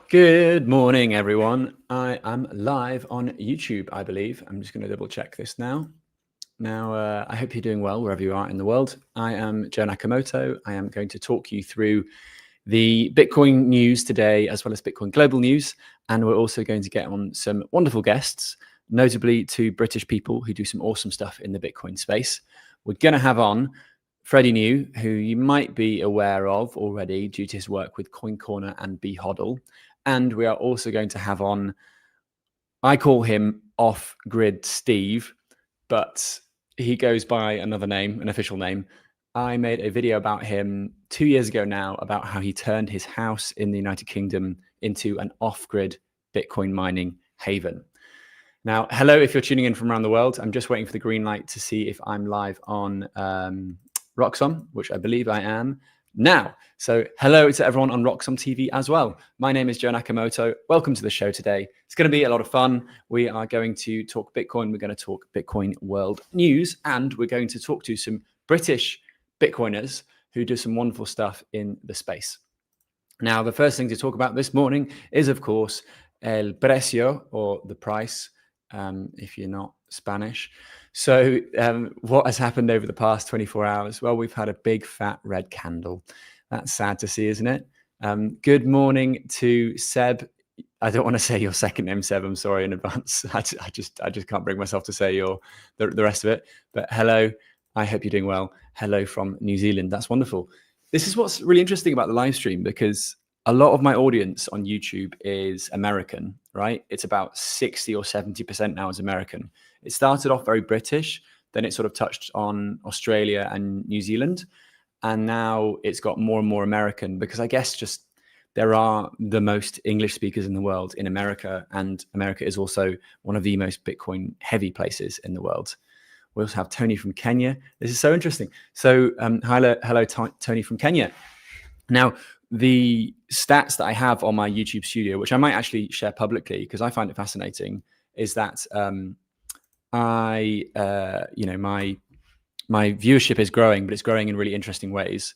Good morning, everyone. I am live on YouTube, I believe. I'm just going to double check this now. I hope you're doing well wherever you are in the world. I am Joe Nakamoto. I am going to talk you through the Bitcoin news today, as well as Bitcoin global news. And we're also going to get on some wonderful guests, notably two British people who do some awesome stuff in the Bitcoin space. We're going to have on Freddie New, who you might be aware of already due to his work with Coin Corner and BHODL. And we are also going to have on, I call him Off-Grid Steve, but he goes by another name, an official name. I made a video about him 2 years ago now about how he turned his house in the United Kingdom into an off-grid Bitcoin mining haven. Now, hello, if you're tuning in from around the world. I'm just waiting for the green light to see if I'm live on Roxxon, which I believe I am now. So hello to everyone on Roxxon TV as well. My name is Joe Nakamoto. Welcome to the show today. It's going to be a lot of fun. We are going to talk Bitcoin. We're going to talk Bitcoin world news, and we're going to talk to some British Bitcoiners who do some wonderful stuff in the space. Now, the first thing to talk about this morning is, of course, el precio, or the price, if you're not Spanish. So what has happened over the past 24 hours? Well, we've had a big fat red candle. That's sad to see, isn't it? Good morning to Seb. I don't want to say your second name, Seb. I'm sorry in advance. I just can't bring myself to say the rest of it. But hello. I hope you're doing well. Hello from New Zealand. That's wonderful. This is what's really interesting about the live stream, because a lot of my audience on YouTube is American, right? It's about 60 or 70% now is American. It started off very British, then it sort of touched on Australia and New Zealand. And now it's got more and more American, because I guess just there are the most English speakers in the world in America. And America is also one of the most Bitcoin heavy places in the world. We also have Tony from Kenya. This is so interesting. So hello, Tony from Kenya. Now, the stats that I have on my YouTube studio, which I might actually share publicly because I find it fascinating, is that my viewership is growing, but it's growing in really interesting ways.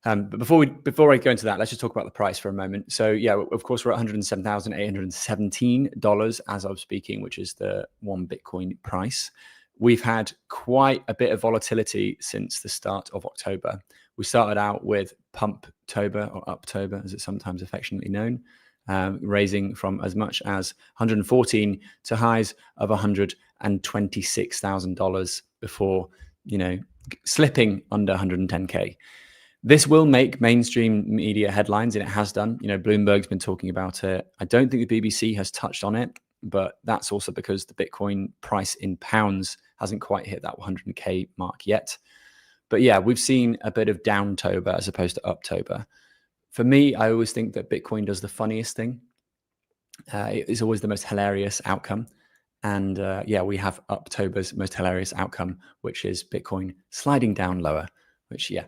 But before I go into that, let's just talk about the price for a moment. So yeah, of course, we're at $107,817 as of speaking, which is the one Bitcoin price. We've had quite a bit of volatility since the start of October. We started out with Pumptober, or Uptober, as it's sometimes affectionately known, raising from as much as 114 to highs of $126,000 before, slipping under 110K. This will make mainstream media headlines, and it has done. Bloomberg's been talking about it. I don't think the BBC has touched on it, but that's also because the Bitcoin price in pounds hasn't quite hit that 100K mark yet. But yeah, we've seen a bit of downtober as opposed to uptober. For me, I always think that Bitcoin does the funniest thing. It's always the most hilarious outcome. And we have Uptober's most hilarious outcome, which is Bitcoin sliding down lower. Which, yeah,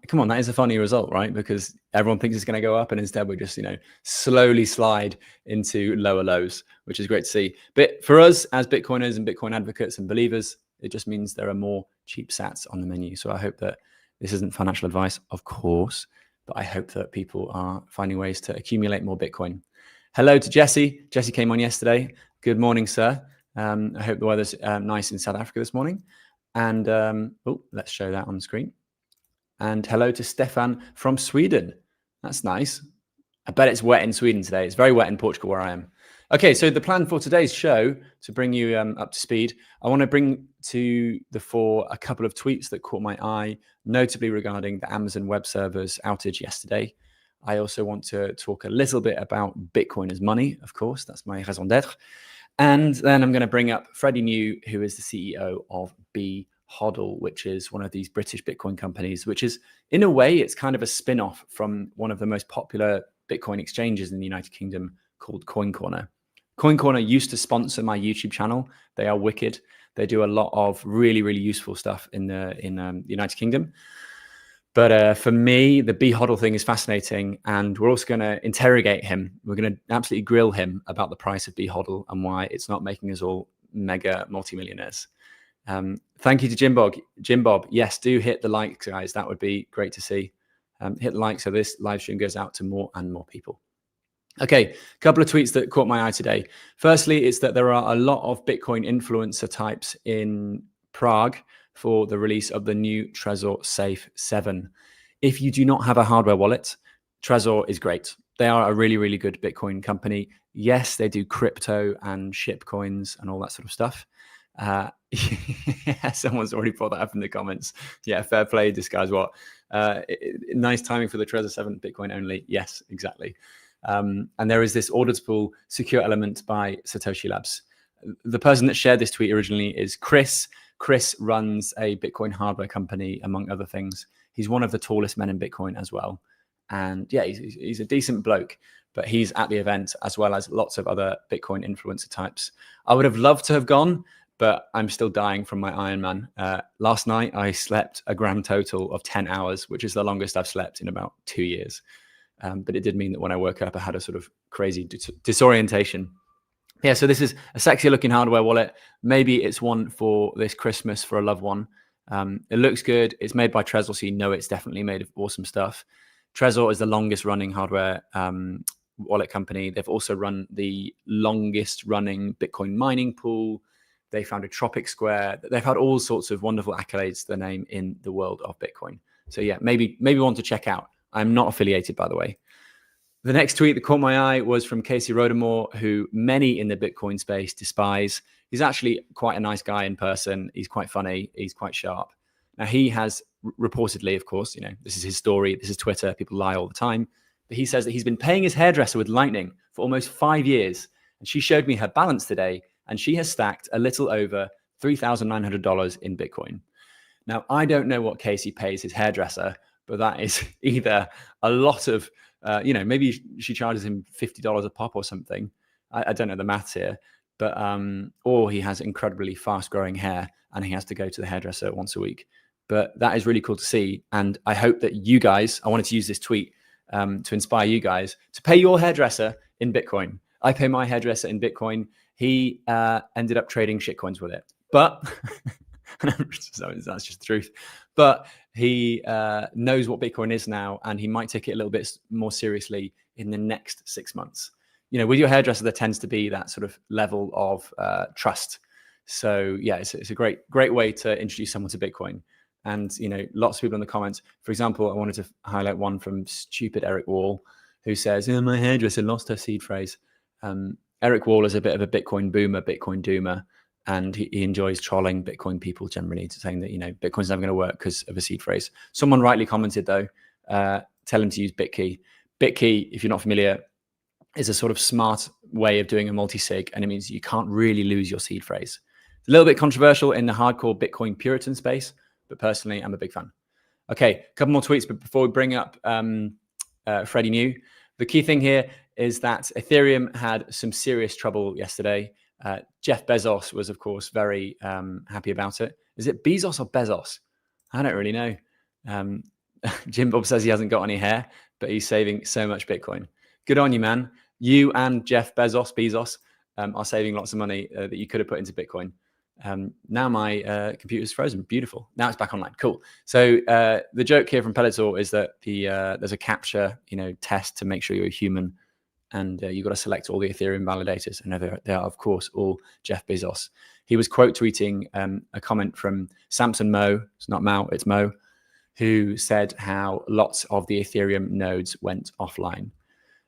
come on, that is a funny result, right? Because everyone thinks it's going to go up, and instead we just, slowly slide into lower lows, which is great to see. But for us as Bitcoiners and Bitcoin advocates and believers, it just means there are more cheap sats on the menu. So I hope that this isn't financial advice, of course, but I hope that people are finding ways to accumulate more Bitcoin. Hello to Jesse. Jesse came on yesterday. Good morning, sir. I hope the weather's nice in South Africa this morning. And let's show that on the screen. And hello to Stefan from Sweden. That's nice. I bet it's wet in Sweden today. It's very wet in Portugal where I am. Okay, so the plan for today's show, to bring you up to speed, I want to bring to the fore a couple of tweets that caught my eye, notably regarding the Amazon Web Servers outage yesterday. I also want to talk a little bit about Bitcoin as money, of course. That's my raison d'etre. And then I'm going to bring up Freddie New, who is the CEO of BHODL, which is one of these British Bitcoin companies, which is, in a way, it's kind of a spin-off from one of the most popular Bitcoin exchanges in the United Kingdom called Coin Corner. Coin Corner used to sponsor my YouTube channel. They are wicked. They do a lot of really, really useful stuff in the United Kingdom. But for me, the BHODL thing is fascinating, and we're also going to interrogate him. We're going to absolutely grill him about the price of BHODL and why it's not making us all mega multimillionaires. Thank you to Jim Bob. Yes, do hit the like, guys. That would be great to see. Hit the like so this live stream goes out to more and more people. Okay, a couple of tweets that caught my eye today. Firstly, it's that there are a lot of Bitcoin influencer types in Prague for the release of the new Trezor Safe 7. If you do not have a hardware wallet, Trezor is great. They are a really, really good Bitcoin company. Yes, they do crypto and ship coins and all that sort of stuff. Yeah, someone's already brought that up in the comments. Yeah, fair play, disguise what. Nice timing for the Trezor 7 Bitcoin only. Yes, exactly. And there is this auditable secure element by Satoshi Labs. The person that shared this tweet originally is Chris. Chris runs a Bitcoin hardware company, among other things. He's one of the tallest men in Bitcoin as well. And yeah, he's a decent bloke, but he's at the event as well as lots of other Bitcoin influencer types. I would have loved to have gone, but I'm still dying from my Ironman. Last night, I slept a grand total of 10 hours, which is the longest I've slept in about 2 years. But it did mean that when I woke up, I had a sort of crazy disorientation. Yeah, so this is a sexy looking hardware wallet. Maybe it's one for this Christmas for a loved one. It looks good. It's made by Trezor, so you know it's definitely made of awesome stuff. Trezor is the longest running hardware wallet company. They've also run the longest running Bitcoin mining pool. They founded Tropic Square. They've had all sorts of wonderful accolades to their name in the world of Bitcoin. So yeah, maybe one to check out. I'm not affiliated, by the way. The next tweet that caught my eye was from Casey Rodemore, who many in the Bitcoin space despise. He's actually quite a nice guy in person. He's quite funny. He's quite sharp. Now, he has reportedly, of course, this is his story. This is Twitter. People lie all the time. But he says that he's been paying his hairdresser with Lightning for almost 5 years. And she showed me her balance today, and she has stacked a little over $3,900 in Bitcoin. Now, I don't know what Casey pays his hairdresser, but that is either a lot of, maybe she charges him $50 a pop or something. I don't know the maths here, but or he has incredibly fast growing hair and he has to go to the hairdresser once a week. But that is really cool to see. And I hope that you guys, I wanted to use this tweet to inspire you guys to pay your hairdresser in Bitcoin. I pay my hairdresser in Bitcoin. He ended up trading shitcoins with it. But so that's just the truth. But he knows what Bitcoin is now, and he might take it a little bit more seriously in the next 6 months. With your hairdresser, there tends to be that sort of level of trust. So yeah, it's a great way to introduce someone to Bitcoin. And lots of people in the comments. For example, I wanted to highlight one from stupid Eric Wall, who says, "My hairdresser lost her seed phrase." Eric Wall is a bit of a Bitcoin boomer, Bitcoin doomer. And he enjoys trolling Bitcoin people generally, saying that, Bitcoin's never going to work because of a seed phrase. Someone rightly commented, though, tell him to use Bitkey. Bitkey, if you're not familiar, is a sort of smart way of doing a multi-sig, and it means you can't really lose your seed phrase. It's a little bit controversial in the hardcore Bitcoin Puritan space, but personally, I'm a big fan. Okay, a couple more tweets, but before we bring up Freddie New, the key thing here is that Ethereum had some serious trouble yesterday. Jeff Bezos was, of course, very happy about it. Is it Bezos or Bezos? I don't really know. Jim Bob says he hasn't got any hair, but he's saving so much Bitcoin. Good on you, man. You and Jeff Bezos are saving lots of money that you could have put into Bitcoin. Now my computer's frozen. Beautiful. Now it's back online. Cool. So the joke here from Pellitor is that there's a captcha, test to make sure you're a human. And you've got to select all the Ethereum validators. And they are, of course, all Jeff Bezos. He was quote tweeting a comment from Samson Mo. It's not Mao, it's Mo, who said how lots of the Ethereum nodes went offline.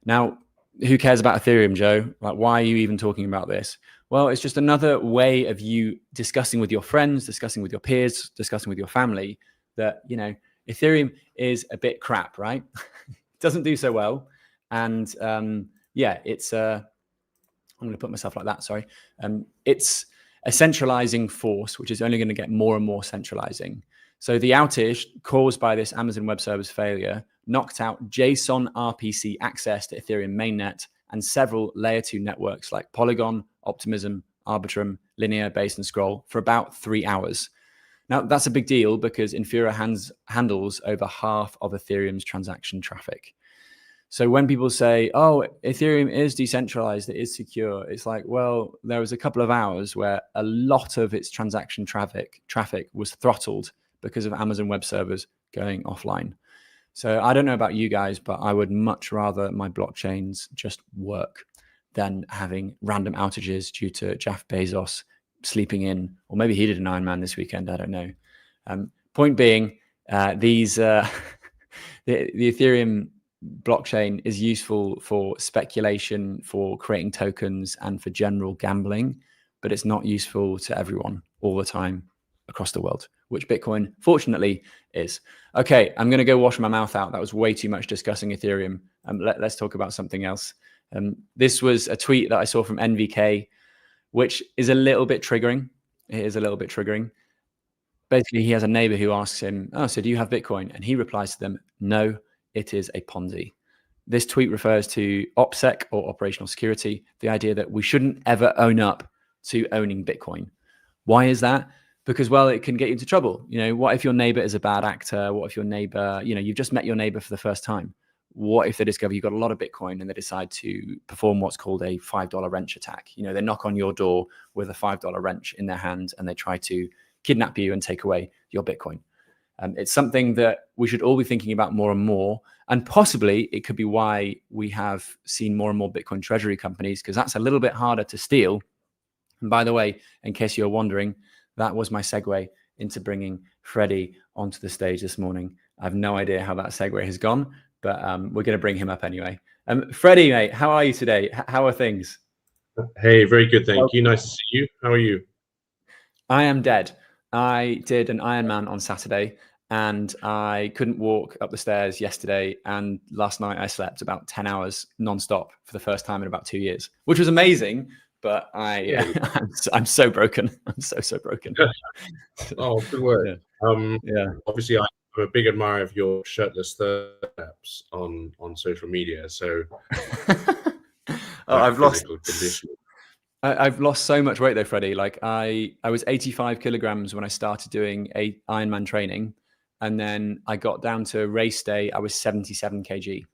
Now, who cares about Ethereum, Joe? Like, why are you even talking about this? Well, it's just another way of you discussing with your friends, discussing with your peers, discussing with your family that, Ethereum is a bit crap, right? It doesn't do so well. And it's I'm going to put myself like that. Sorry. It's a centralizing force, which is only going to get more and more centralizing. So the outage caused by this Amazon Web Service failure knocked out JSON RPC access to Ethereum mainnet and several layer 2 networks like Polygon, Optimism, Arbitrum, Linear, Base, and Scroll for about 3 hours. Now, that's a big deal because Infura handles over half of Ethereum's transaction traffic. So when people say, oh, Ethereum is decentralized, it is secure, it's like, well, there was a couple of hours where a lot of its transaction traffic was throttled because of Amazon Web Servers going offline. So I don't know about you guys, but I would much rather my blockchains just work than having random outages due to Jeff Bezos sleeping in, or maybe he did an Ironman this weekend. I don't know. Point being, the Ethereum blockchain is useful for speculation, for creating tokens, and for general gambling, but it's not useful to everyone all the time across the world, which Bitcoin, fortunately, is. Okay, I'm going to go wash my mouth out. That was way too much discussing Ethereum. Let's talk about something else. This was a tweet that I saw from NVK, which is a little bit triggering. It is a little bit triggering. Basically, he has a neighbor who asks him, "Oh, so do you have Bitcoin?" And he replies to them, "No, it is a Ponzi." This tweet refers to OPSEC, or operational security, the idea that we shouldn't ever own up to owning Bitcoin. Why is that? Because, well, it can get you into trouble. What if your neighbor is a bad actor? What if your neighbor, you've just met your neighbor for the first time? What if they discover you've got a lot of Bitcoin and they decide to perform what's called a $5 wrench attack? They knock on your door with a $5 wrench in their hand and they try to kidnap you and take away your Bitcoin. It's something that we should all be thinking about more and more. And possibly it could be why we have seen more and more Bitcoin treasury companies, because that's a little bit harder to steal. And by the way, in case you're wondering, that was my segue into bringing Freddie onto the stage this morning. I have no idea how that segue has gone, but we're going to bring him up anyway. Freddie, mate, how are you today? How are things? Hey, very good, thank you. Nice to see you. How are you? I am dead. I did an Ironman on Saturday and I couldn't walk up the stairs yesterday. And last night I slept about 10 hours nonstop for the first time in about 2 years, which was amazing. But I'm so broken. I'm so broken. Oh, good work. Yeah. Obviously, I'm a big admirer of your shirtless steps on social media. So, I've lost condition. I've lost so much weight though, Freddie. Like I was 85 kilograms when I started doing Ironman training, and then I got down to race day. I was 77 kg,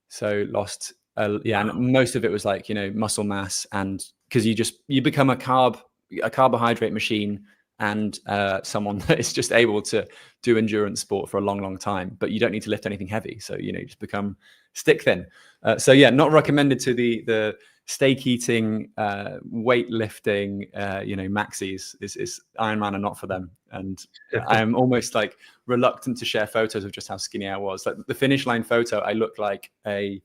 so lost. And most of it was like muscle mass, and because you become a carbohydrate machine, and someone that is just able to do endurance sport for a long time, but you don't need to lift anything heavy, so you just become stick thin. So yeah, not recommended to the steak eating, weightlifting, maxis. Is Ironman are not for them. And I am almost like reluctant to share photos of just how skinny I was. Like the finish line photo, I looked like a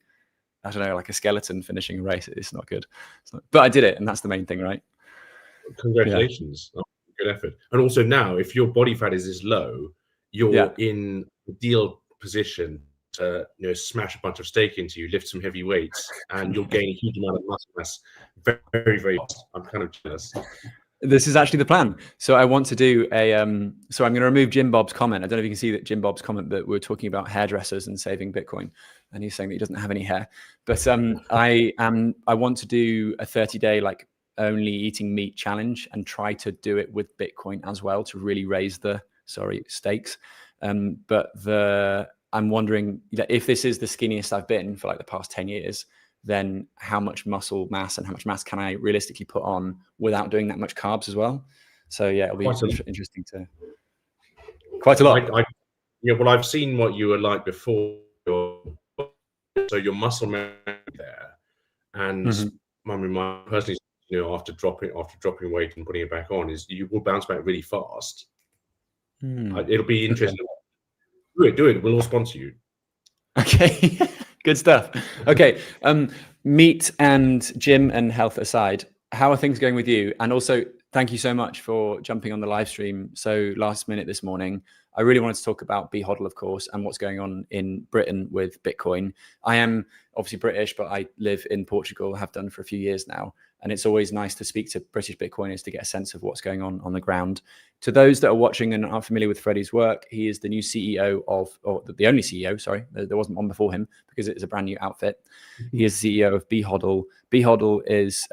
skeleton finishing a race. It's not good. But I did it, and that's the main thing, right? Congratulations. Yeah. Good effort. And also now, if your body fat is this low, you're in the ideal position to smash a bunch of steak into you, lift some heavy weights, and you'll gain a huge amount of muscle mass very, very fast. I'm kind of jealous. This is actually the plan. So I want to do so I'm going to remove Jim Bob's comment. I don't know if you can see that Jim Bob's comment, but we're talking about hairdressers and saving Bitcoin. And he's saying that he doesn't have any hair. But I want to do a 30-day only eating meat challenge and try to do it with Bitcoin as well to really raise the stakes. But I'm wondering if this is the skinniest I've been for the past 10 years, then how much muscle mass and how much mass can I realistically put on without doing that much carbs as well? So yeah, it'll be interesting to quite a lot. Well, I've seen what you were like before. So your muscle mass there, and I mean, personally, after dropping weight and putting it back on, is you will bounce back really fast. It'll be interesting. Okay. Do it. We'll all sponsor you. Okay. Good stuff. Okay. Meat and gym and health aside, how are things going with you? And also, thank you so much for jumping on the live stream so last minute this morning. I really wanted to talk about BHODL, of course, and what's going on in Britain with Bitcoin. I am obviously British, but I live in Portugal, have done for a few years now. And it's always nice to speak to British Bitcoiners to get a sense of what's going on the ground. To those that are watching and aren't familiar with Freddie's work, he is the new CEO or the only CEO, sorry, there wasn't one before him because it is a brand new outfit. He is CEO of BHODL. BHODL is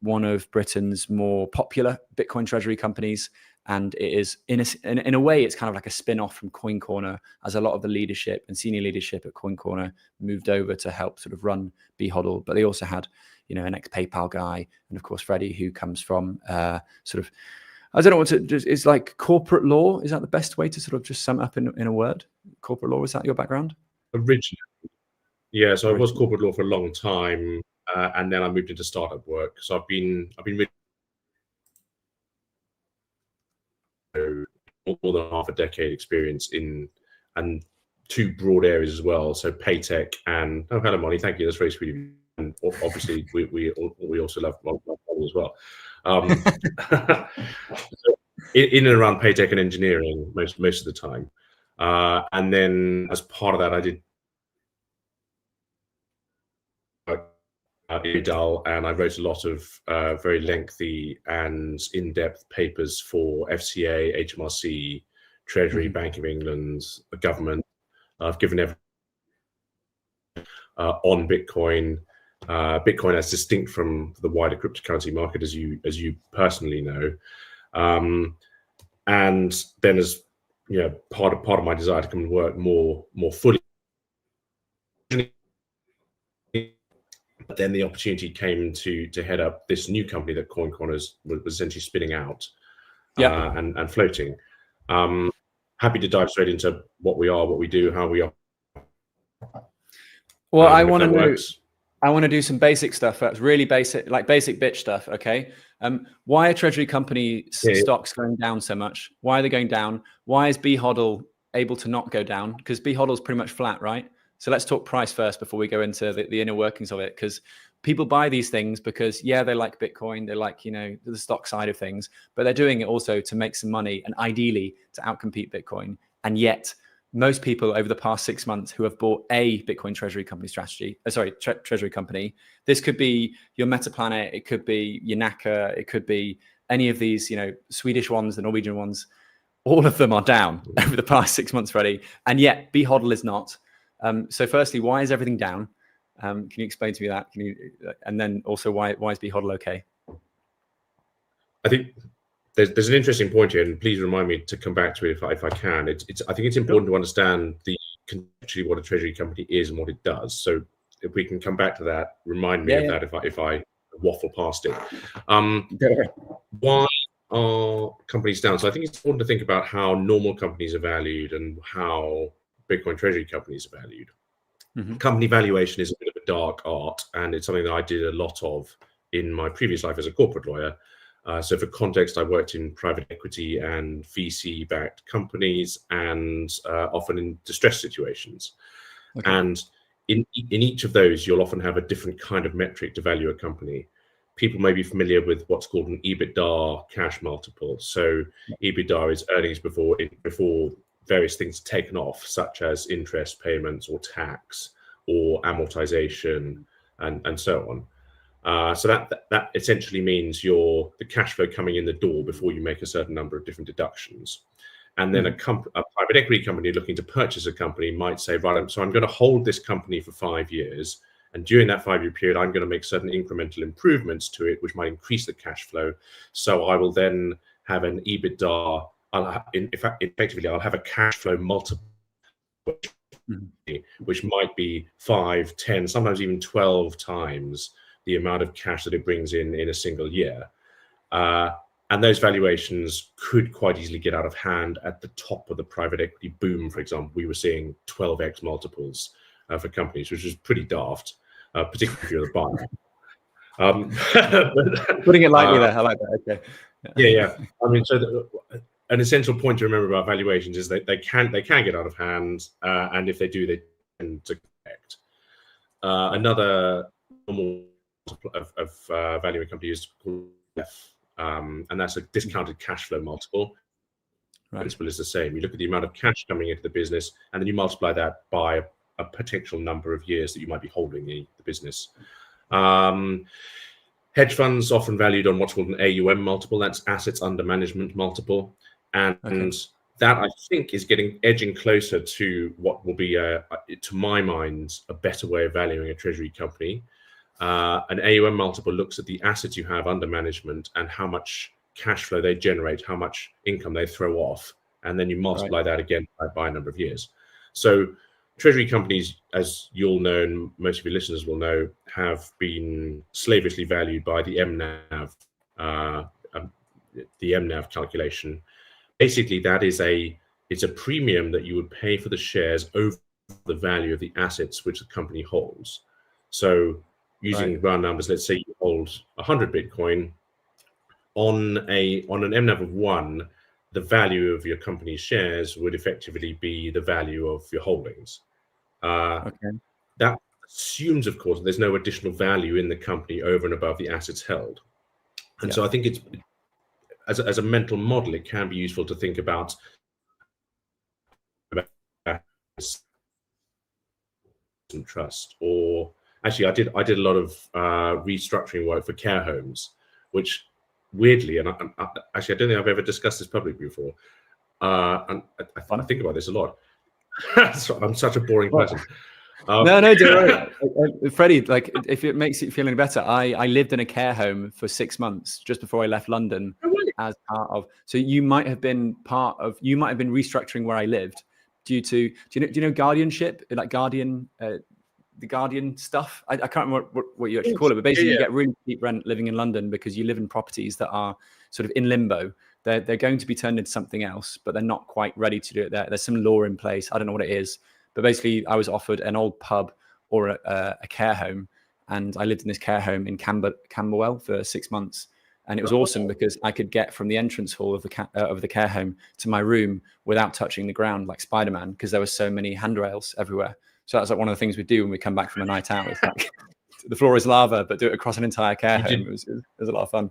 one of Britain's more popular Bitcoin treasury companies. And it is, in a way, it's kind of like a spin-off from Coin Corner, as a lot of the leadership and senior leadership at Coin Corner moved over to help sort of run BHODL. But they also had, an ex-PayPal guy, and of course, Freddie, who comes from I don't know what to just, it's like corporate law. Is that the best way to sort of just sum up in a word? Corporate law, is that your background? Originally, yeah. So I was Originally. corporate law for a long time, and then I moved into startup work. So I've been really more than half a decade experience in, and two broad areas as well. So pay tech and hello, Monty. Thank you. That's very sweet of you. And obviously, we also love money as well. So in and around pay tech and engineering most of the time, and then as part of that, I did dull, and I wrote a lot of very lengthy and in-depth papers for FCA, HMRC, Treasury, Bank of England, the government. I've given on Bitcoin, Bitcoin as distinct from the wider cryptocurrency market, as you personally know, and then as part of my desire to come and work more fully. But then the opportunity came to head up this new company that CoinCorners was essentially spinning out, and floating. Happy to dive straight into what we are, what we do, how we are. Well, I want to know. I want to do some basic stuff first, really basic, like basic bitch stuff. Okay. Why are treasury company stocks going down so much? Why are they going down? Why is BHODL able to not go down? Because BHODL is pretty much flat, right? So let's talk price first before we go into the inner workings of it. Because people buy these things because, yeah, they like Bitcoin, they like, the stock side of things, but they're doing it also to make some money and ideally to outcompete Bitcoin. And yet most people over the past 6 months who have bought a Bitcoin treasury company treasury company, this could be your Metaplanet, it could be your Naka, it could be any of these, Swedish ones, the Norwegian ones, all of them are down over the past 6 months already. And yet BHODL is not. So firstly, why is everything down? Can you explain to me that? And then also why is BHODL okay? I think there's an interesting point here, and please remind me to come back to it if I can. I think it's important to understand conceptually what a treasury company is and what it does. So if we can come back to that, remind me of that if I waffle past it. Why are companies down? So I think it's important to think about how normal companies are valued and how Bitcoin treasury companies are valued. Company valuation is a bit of a dark art, and it's something that I did a lot of in my previous life as a corporate lawyer. So for context, I worked in private equity and VC-backed companies, and often in distress situations. Okay. And in each of those, you'll often have a different kind of metric to value a company. People may be familiar with what's called an EBITDA cash multiple. So EBITDA is earnings before various things are taken off, such as interest payments or tax or amortization and so on. So that essentially means the cash flow coming in the door before you make a certain number of different deductions. And then a private equity company looking to purchase a company might say, right, so I'm going to hold this company for 5 years. And during that 5-year period, I'm going to make certain incremental improvements to it, which might increase the cash flow. So I will then have an EBITDA. Effectively, I'll have a cash flow multiple, which might be 5, 10, sometimes even 12 times the amount of cash that it brings in a single year. And those valuations could quite easily get out of hand at the top of the private equity boom. For example, we were seeing 12x multiples for companies, which is pretty daft, particularly if you're the buyer. Putting it lightly there, I like that. Okay. Yeah. I mean, so an essential point to remember about valuations is that they can get out of hand, and if they do, they tend to correct. Another normal of valuing a company is called F, and that's a discounted cash flow multiple. The principle is the same. You look at the amount of cash coming into the business, and then you multiply that by a potential number of years that you might be holding the business. Hedge funds often valued on what's called an AUM multiple. That's assets under management multiple, and that I think is edging closer to what will be, to my mind, a better way of valuing a treasury company. An AUM multiple looks at the assets you have under management and how much cash flow they generate, how much income they throw off, and then you multiply that again by a number of years. So treasury companies, as you'll know, and most of your listeners will know, have been slavishly valued by the MNAV, the MNAV calculation. Basically, it's a premium that you would pay for the shares over the value of the assets which the company holds. So using round numbers, let's say you hold 100 Bitcoin. On an MNAV of 1, the value of your company's shares would effectively be the value of your holdings. That assumes, of course, there's no additional value in the company over and above the assets held. And so I think it's, as a mental model, it can be useful to think about trust. Or actually, I did a lot of restructuring work for care homes, which weirdly, and actually I don't think I've ever discussed this publicly before, and I think about this a lot. I'm such a boring person. No, don't worry. Freddie, like, if it makes you feel any better, I lived in a care home for 6 months just before I left London as part of, so you might have been restructuring where I lived due to, do you know guardianship, like guardian, the guardian stuff? I can't remember what you actually call it, but basically you get really cheap rent living in London because you live in properties that are sort of in limbo. They're going to be turned into something else, but they're not quite ready to do it there. There's some law in place. I don't know what it is. But basically, I was offered an old pub or a care home, and I lived in this care home in Camberwell for 6 months, and it was awesome because I could get from the entrance hall of the care home to my room without touching the ground like Spider-Man, because there were so many handrails everywhere. So that's like one of the things we do when we come back from a night out. It's like the floor is lava, but do it across an entire care home. It was a lot of fun.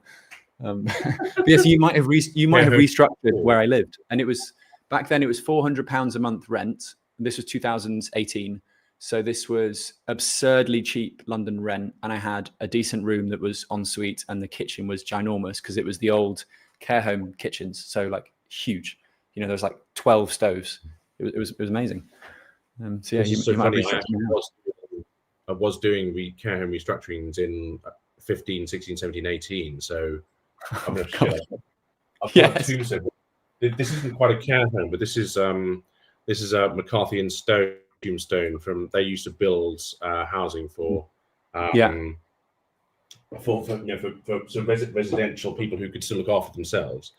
But yes, you might have restructured where I lived, and it was back then. It was £400 a month rent. This was 2018. So this was absurdly cheap London rent. And I had a decent room that was en suite, and the kitchen was ginormous because it was the old care home kitchens. So like huge, there was like 12 stoves. It was amazing. So yeah, you might I was doing care home restructurings in 15, 16, 17, 18. So I'm going to share. I've got two. This isn't quite a care home, but this is McCarthy and Tombstone from. They used to build housing for residential people who could still look after themselves.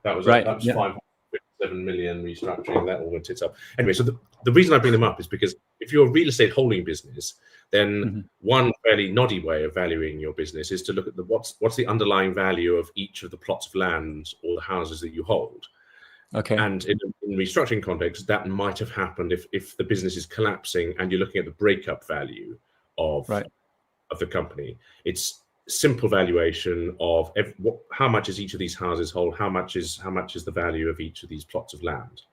That was 557 million restructuring. That all went tits up. Anyway, so the reason I bring them up is because if you're a real estate holding business, then one fairly noddy way of valuing your business is to look at what's the underlying value of each of the plots of land or the houses that you hold. Okay. And in restructuring context, that might have happened if the business is collapsing and you're looking at the breakup value of the company. It's simple valuation of how much is each of these houses hold, how much is the value of each of these plots of land.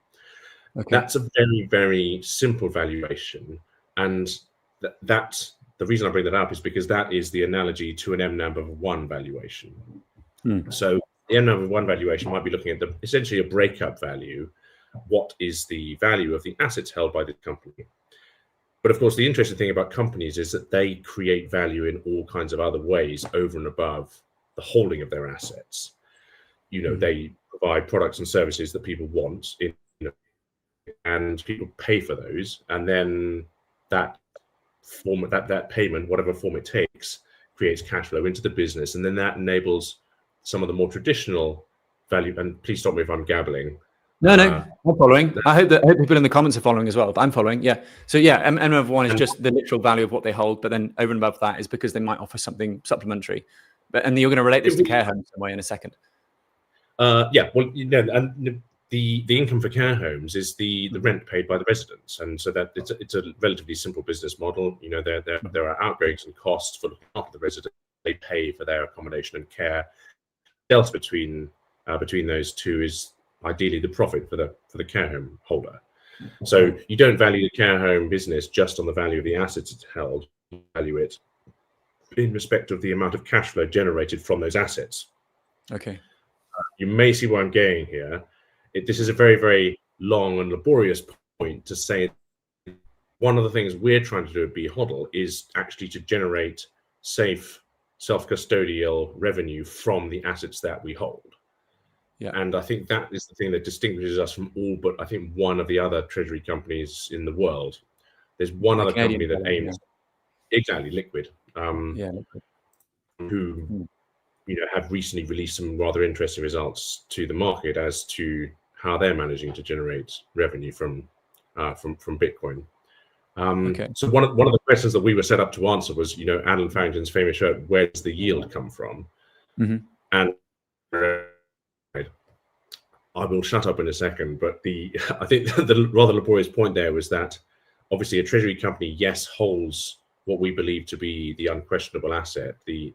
Okay. That's a very, very simple valuation, and that's the reason I bring that up is because that is the analogy to an MNAV of 1 valuation. So the MNAV of 1 valuation might be looking at essentially a breakup value. What is the value of the assets held by the company? But of course, the interesting thing about companies is that they create value in all kinds of other ways over and above the holding of their assets. They provide products and services that people want, and people pay for those, and then that payment, whatever form it takes, creates cash flow into the business, and then that enables some of the more traditional value. And please stop me if I'm gabbling. No, I'm following. I hope people in the comments are following as well. But I'm following. Yeah. So yeah, MNAV 1 is just the literal value of what they hold, but then over and above that is because they might offer something supplementary. And you're going to relate this to care homes some way in a second. Yeah. Well, and the income for care homes is the rent paid by the residents, and so that it's a relatively simple business model. There are outgoings and costs for looking after the residents. They pay for their accommodation and care. Delta between those two is ideally the profit for the care home holder. So you don't value the care home business just on the value of the assets it's held. You value it in respect of the amount of cash flow generated from those assets. Okay. You may see where I'm going here. This is a very, very long and laborious point to say. One of the things we're trying to do at B Hodl is actually to generate safe, self-custodial revenue from the assets that we hold. Yeah. And I think that is the thing that distinguishes us from all but I think one of the other treasury companies in the world. There's one other company that aims exactly Liquid. Who have recently released some rather interesting results to the market as to how they're managing to generate revenue from Bitcoin. So one of the questions that we were set up to answer was, Alan Farrington's famous shirt, "Where does the yield come from?" And I will shut up in a second, but I think the rather laborious point there was that obviously a treasury company, yes, holds what we believe to be the unquestionable asset, the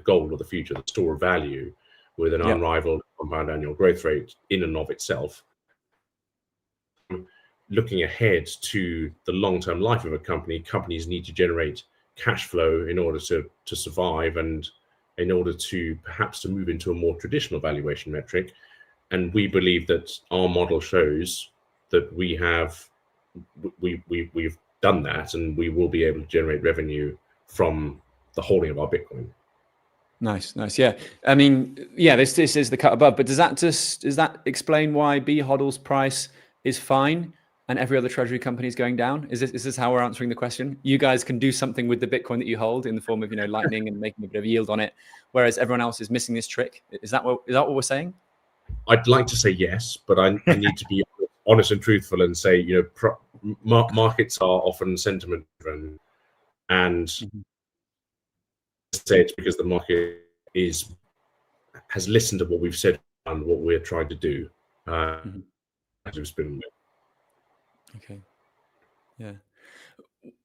gold of the future, the store of value, with an unrivaled compound annual growth rate in and of itself. Looking ahead to the long-term life of a company, companies need to generate cash flow in order to survive and in order to perhaps to move into a more traditional valuation metric. And we believe that our model shows that we've done that, and we will be able to generate revenue from the holding of our Bitcoin. Nice. Yeah. I mean, this is the cut above, but does that explain why BHODL's price is fine and every other treasury company is going down? Is this how we're answering the question? You guys can do something with the Bitcoin that you hold in the form of Lightning and making a bit of yield on it, whereas everyone else is missing this trick. Is that what we're saying? I'd like to say yes, but I need to be honest and truthful and say, markets are often sentiment driven, and say it's because the market has listened to what we've said and what we're trying to do. Okay. Yeah.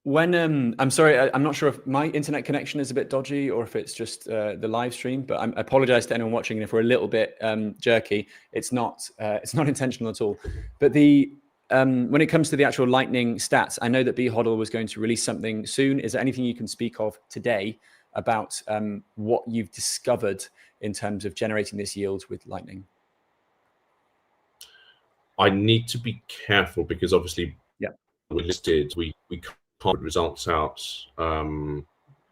When I'm sorry, I'm not sure if my internet connection is a bit dodgy or if it's just the live stream, but I apologize to anyone watching if we're a little bit jerky. It's not intentional at all. But when it comes to the actual Lightning stats, I know that BHODL was going to release something soon. Is there anything you can speak of today about what you've discovered in terms of generating this yield with Lightning? I need to be careful because obviously we listed, we can't put results out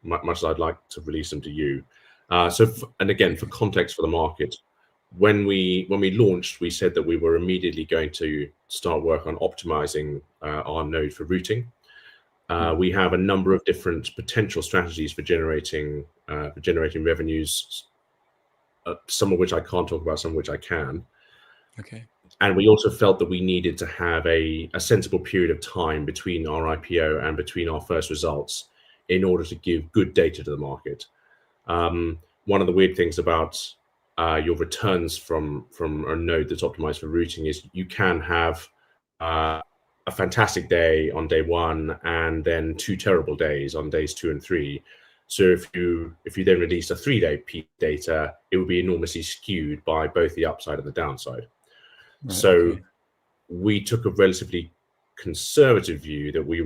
much as I'd like to release them to you. And again, for context for the market, when we launched, we said that we were immediately going to start work on optimizing our node for routing. We have a number of different potential strategies for generating revenues, some of which I can't talk about, some of which I can. Okay. And we also felt that we needed to have a sensible period of time between our IPO and between our first results in order to give good data to the market. One of the weird things about your returns from a node that's optimized for routing is you can have a fantastic day on day one and then 2 terrible days on days 2 and 3. So if you then release a 3-day peak data, it would be enormously skewed by both the upside and the downside. Right, so we took a relatively conservative view that we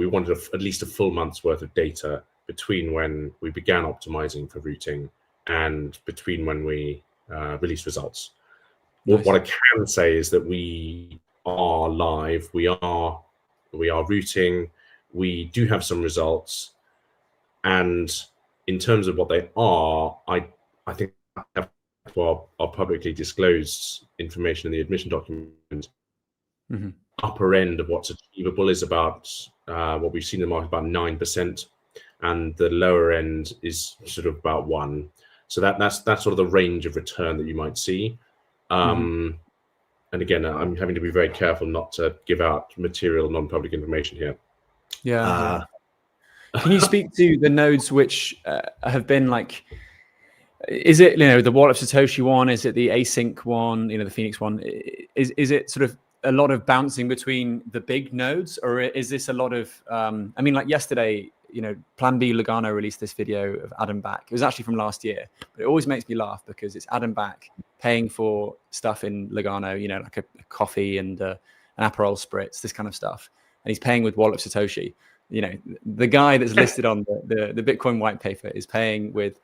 wanted at least a full month's worth of data between when we began optimizing for routing and between when we released results. Nice. What I can say is that we are live, we are routing, we do have some results, and in terms of what they are, I think our publicly disclosed information in the admission document, upper end of what's achievable is about what we've seen in the market, about 9%, and the lower end is sort of about 1%. So that's sort of the range of return that you might see. And again, I'm having to be very careful not to give out material non-public information here. Yeah. Can you speak to the nodes which have been like? Is it the Wallet of Satoshi one? Is it the async one? The Phoenix one? Is it sort of a lot of bouncing between the big nodes, or is this a lot of? I mean, like yesterday, Plan B Lugano released this video of Adam Back. It was actually from last year, but it always makes me laugh because it's Adam Back paying for stuff in Lugano, like a coffee and an Aperol spritz, this kind of stuff, and he's paying with Wallet of Satoshi. The guy that's listed on the Bitcoin white paper is paying with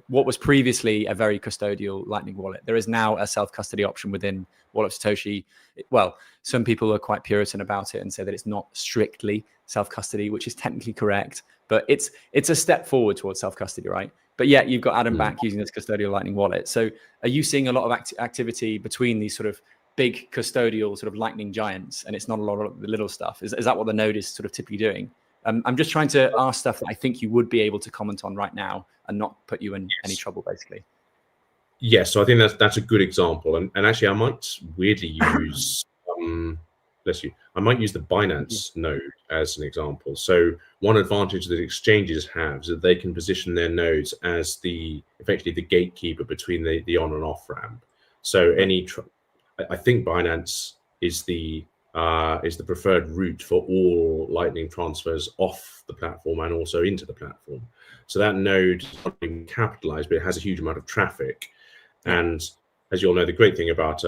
what was previously a very custodial Lightning wallet. There is now a self-custody option within Wallet of Satoshi. Well, some people are quite Puritan about it and say that it's not strictly self-custody, which is technically correct, but it's a step forward towards self-custody, right? But yet you've got Adam Back using this custodial Lightning wallet. So are you seeing a lot of activity between these sort of big custodial sort of Lightning giants, and it's not a lot of the little stuff? Is that what the node is sort of typically doing? I'm just trying to ask stuff that I think you would be able to comment on right now and not put you in any trouble, basically. Yes, so I think that's a good example, and actually I might weirdly use bless you. I might use the Binance node as an example. So one advantage that exchanges have is that they can position their nodes as effectively the gatekeeper between the on and off ramp. So I think Binance is the preferred route for all Lightning transfers off the platform and also into the platform. So that node is not being capitalized, but it has a huge amount of traffic. And as you all know, the great thing about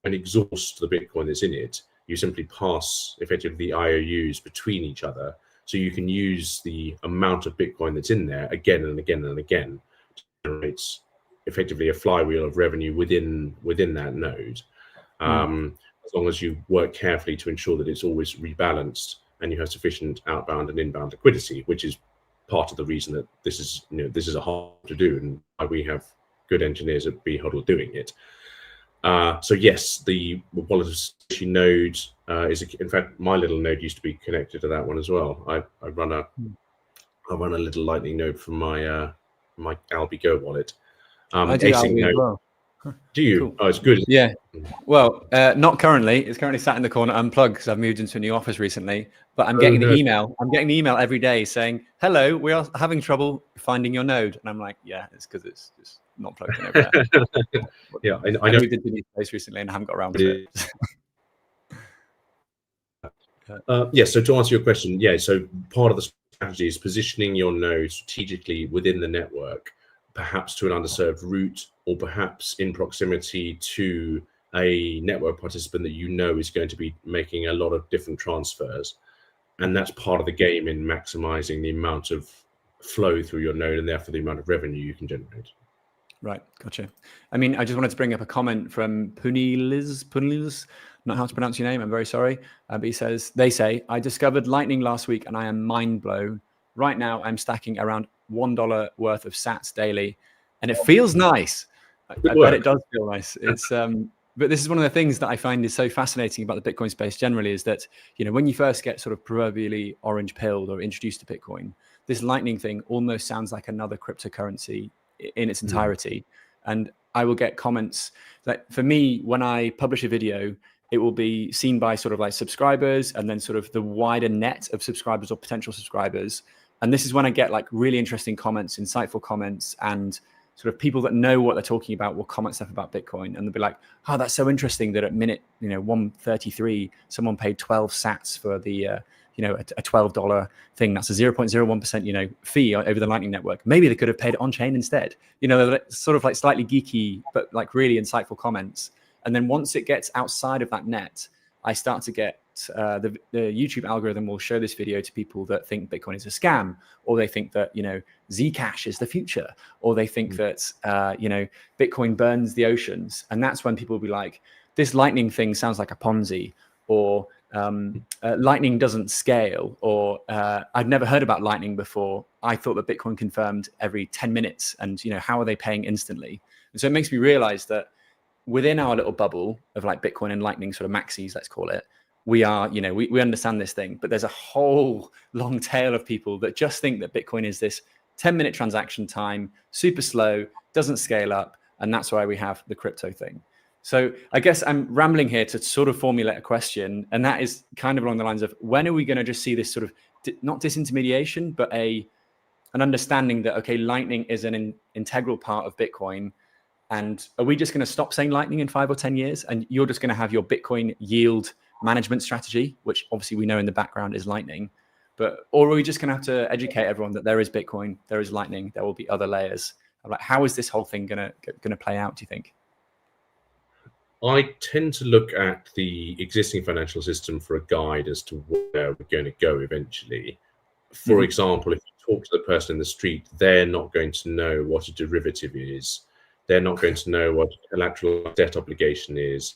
and exhaust the Bitcoin that's in it, you simply pass effectively the IOUs between each other. So you can use the amount of Bitcoin that's in there again and again and again to generate effectively a flywheel of revenue within that node. As long as you work carefully to ensure that it's always rebalanced and you have sufficient outbound and inbound liquidity, which is part of the reason that this is a hard to do and why we have good engineers at BHODL doing it. So yes, the wallet node is, in fact, my little node used to be connected to that one as well. I run a little Lightning node from my my Albigo wallet. I do Albi as well. Do you? Cool. Oh, it's good. Yeah. Well, not currently. It's currently sat in the corner unplugged because I've moved into a new office recently. But I'm getting the email. I'm getting the email every day saying, "Hello, we are having trouble finding your node." And I'm like, "Yeah, it's because it's just not plugged in over there." Yeah, I know. moved into a new place recently and I haven't got around to it. Yeah. So to answer your question, yeah. So part of the strategy is positioning your node strategically within the network, perhaps to an underserved route, or perhaps in proximity to a network participant that you know is going to be making a lot of different transfers. And that's part of the game in maximizing the amount of flow through your node and therefore the amount of revenue you can generate. Right, gotcha. I mean, I just wanted to bring up a comment from Punilis, not how to pronounce your name, I'm very sorry. But they say, I discovered Lightning last week and I am mind blown. Right now, I'm stacking around $1 worth of sats daily and it feels nice. I bet it does feel nice. It's but this is one of the things that I find is so fascinating about the Bitcoin space generally is that, when you first get sort of proverbially orange pilled or introduced to Bitcoin, this Lightning thing almost sounds like another cryptocurrency in its entirety. And I will get comments that for me, when I publish a video, it will be seen by sort of like subscribers and then sort of the wider net of subscribers or potential subscribers. And this is when I get like really interesting comments, insightful comments, and sort of people that know what they're talking about will comment stuff about Bitcoin. And they'll be like, oh, that's so interesting that at minute, 133, someone paid 12 sats for the, a $12 thing. That's a 0.01%, fee over the Lightning Network. Maybe they could have paid it on chain instead. Sort of like slightly geeky, but like really insightful comments. And then once it gets outside of that net, I start to get the YouTube algorithm will show this video to people that think Bitcoin is a scam, or they think that, Zcash is the future, or they think that, Bitcoin burns the oceans. And that's when people will be like, this Lightning thing sounds like a Ponzi, or Lightning doesn't scale, or I've never heard about Lightning before. I thought that Bitcoin confirmed every 10 minutes and, how are they paying instantly? And so it makes me realize that within our little bubble of like Bitcoin and Lightning sort of maxis, let's call it, we are, we understand this thing, but there's a whole long tail of people that just think that Bitcoin is this 10-minute transaction time, super slow, doesn't scale up. And that's why we have the crypto thing. So I guess I'm rambling here to sort of formulate a question. And that is kind of along the lines of, when are we going to just see this sort of, not disintermediation, but an understanding that, okay, Lightning is an integral part of Bitcoin. And are we just going to stop saying Lightning in 5 or 10 years? And you're just going to have your Bitcoin yield management strategy, which obviously we know in the background is Lightning. Or are we just going to have to educate everyone that there is Bitcoin, there is Lightning, there will be other layers? Like, how is this whole thing going to play out, do you think? I tend to look at the existing financial system for a guide as to where we're going to go eventually. For example, if you talk to the person in the street, they're not going to know what a derivative is. They're not going to know what a collateral debt obligation is.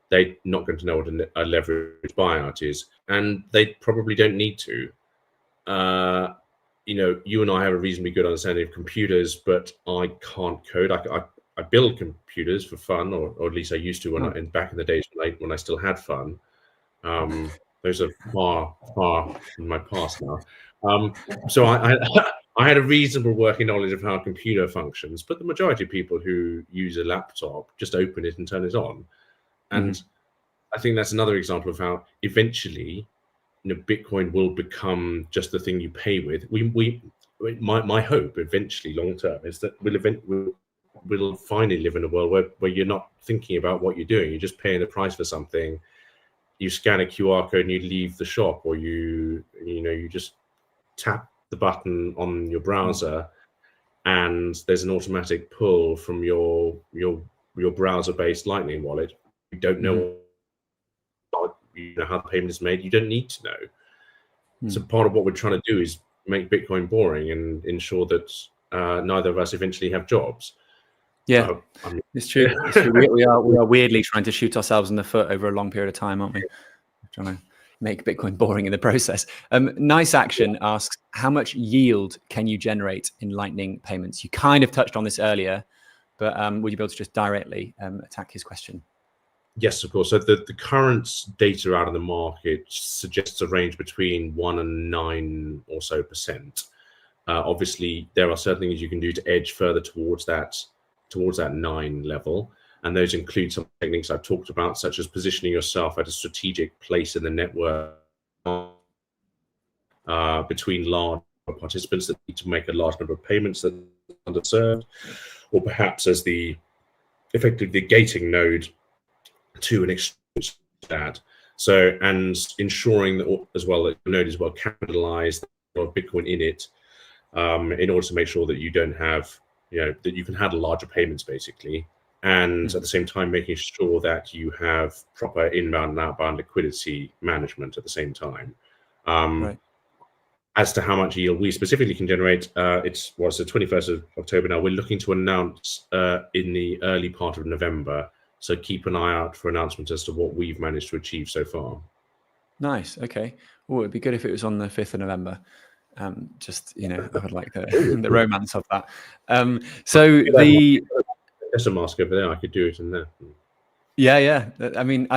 They're not going to know what a leveraged buyout is. And they probably don't need to. You and I have a reasonably good understanding of computers, but I can't code. I build computers for fun, or at least I used to back in the days when I still had fun. Those are far in my past now. So I had a reasonable working knowledge of how a computer functions, but the majority of people who use a laptop just open it and turn it on. And I think that's another example of how eventually, Bitcoin will become just the thing you pay with. My hope eventually, long term, is that we'll finally live in a world where you're not thinking about what you're doing. You're just paying the price for something. You scan a QR code and you leave the shop, or you just tap the button on your browser, and there's an automatic pull from your browser-based Lightning wallet. You don't know how the payment is made. You don't need to know. So part of what we're trying to do is make Bitcoin boring and ensure that neither of us eventually have jobs. Yeah, it's true. It's true. We are weirdly trying to shoot ourselves in the foot over a long period of time, aren't we? We're trying to make Bitcoin boring in the process. Nice Action asks, how much yield can you generate in Lightning payments? You kind of touched on this earlier, but would you be able to just directly attack his question? Yes, of course. So the current data out of the market suggests a range between 1 and 9 or so %. Obviously, there are certain things you can do to edge further towards that 9 level, and those include some techniques I've talked about, such as positioning yourself at a strategic place in the network between large participants that need to make a large number of payments that are underserved, or perhaps as effectively the gating node to an exchange that. So, and ensuring that as well that the node is well capitalized, or Bitcoin in it, in order to make sure that you don't have, that you can handle larger payments basically, and at the same time making sure that you have proper inbound and outbound liquidity management at the same time. Right. As to how much yield we specifically can generate, it's the 21st of October now. We're looking to announce in the early part of November. So keep an eye out for announcements as to what we've managed to achieve so far. Nice. Okay. Oh, it'd be good if it was on the 5th of November. Just, I would like the romance of that. So there's a mask over there. I could do it in there. Yeah. I mean,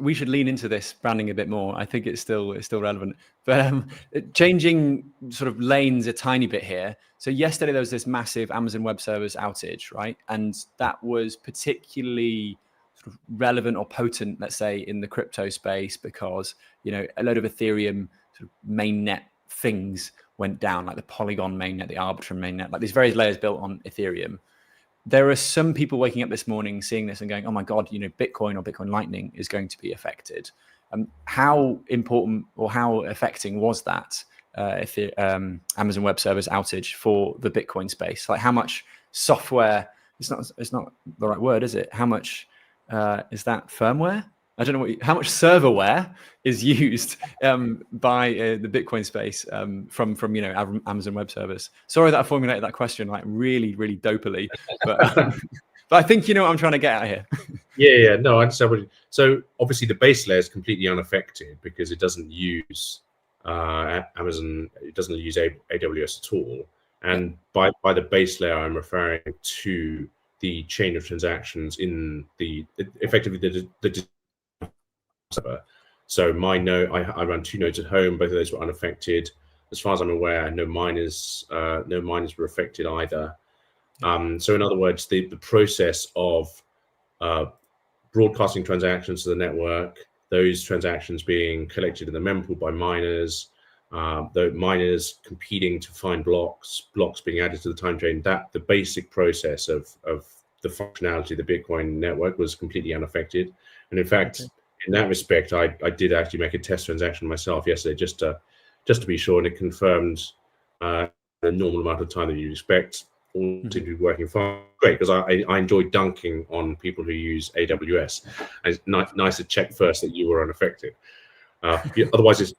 we should lean into this branding a bit more. I think it's still relevant. But changing sort of lanes a tiny bit here. So yesterday there was this massive Amazon Web Services outage, right? And that was particularly sort of relevant or potent, let's say, in the crypto space because a load of Ethereum sort of mainnet things went down, like the Polygon mainnet, the Arbitrum mainnet, like these various layers built on Ethereum. There are some people waking up this morning seeing this and going, oh my God, Bitcoin or Bitcoin Lightning is going to be affected. How important or how affecting was that Amazon Web Services outage for the Bitcoin space? Like how much software, it's not the right word, is it? How much is that firmware? I don't know how much serverware is used by the Bitcoin space from Amazon Web Services. Sorry that I formulated that question like really, really dopily, but I think you know what I'm trying to get at here. Yeah. No, I understand. So obviously the base layer is completely unaffected because it doesn't use Amazon. It doesn't use AWS at all. And by the base layer, I'm referring to the chain of transactions in effectively the server. So my node, I run 2 nodes at home. Both of those were unaffected. As far as I'm aware, no miners were affected either. So in other words, the process of broadcasting transactions to the network, those transactions being collected in the mempool by miners, the miners competing to find blocks being added to the time chain, that the basic process of the functionality of the Bitcoin network was completely unaffected. And in fact, in that respect, I did actually make a test transaction myself yesterday just to be sure, and it confirmed the normal amount of time that you'd expect. All seemed to be working fine. Great, because I enjoy dunking on people who use AWS. And it's nice to check first that you were unaffected. Otherwise,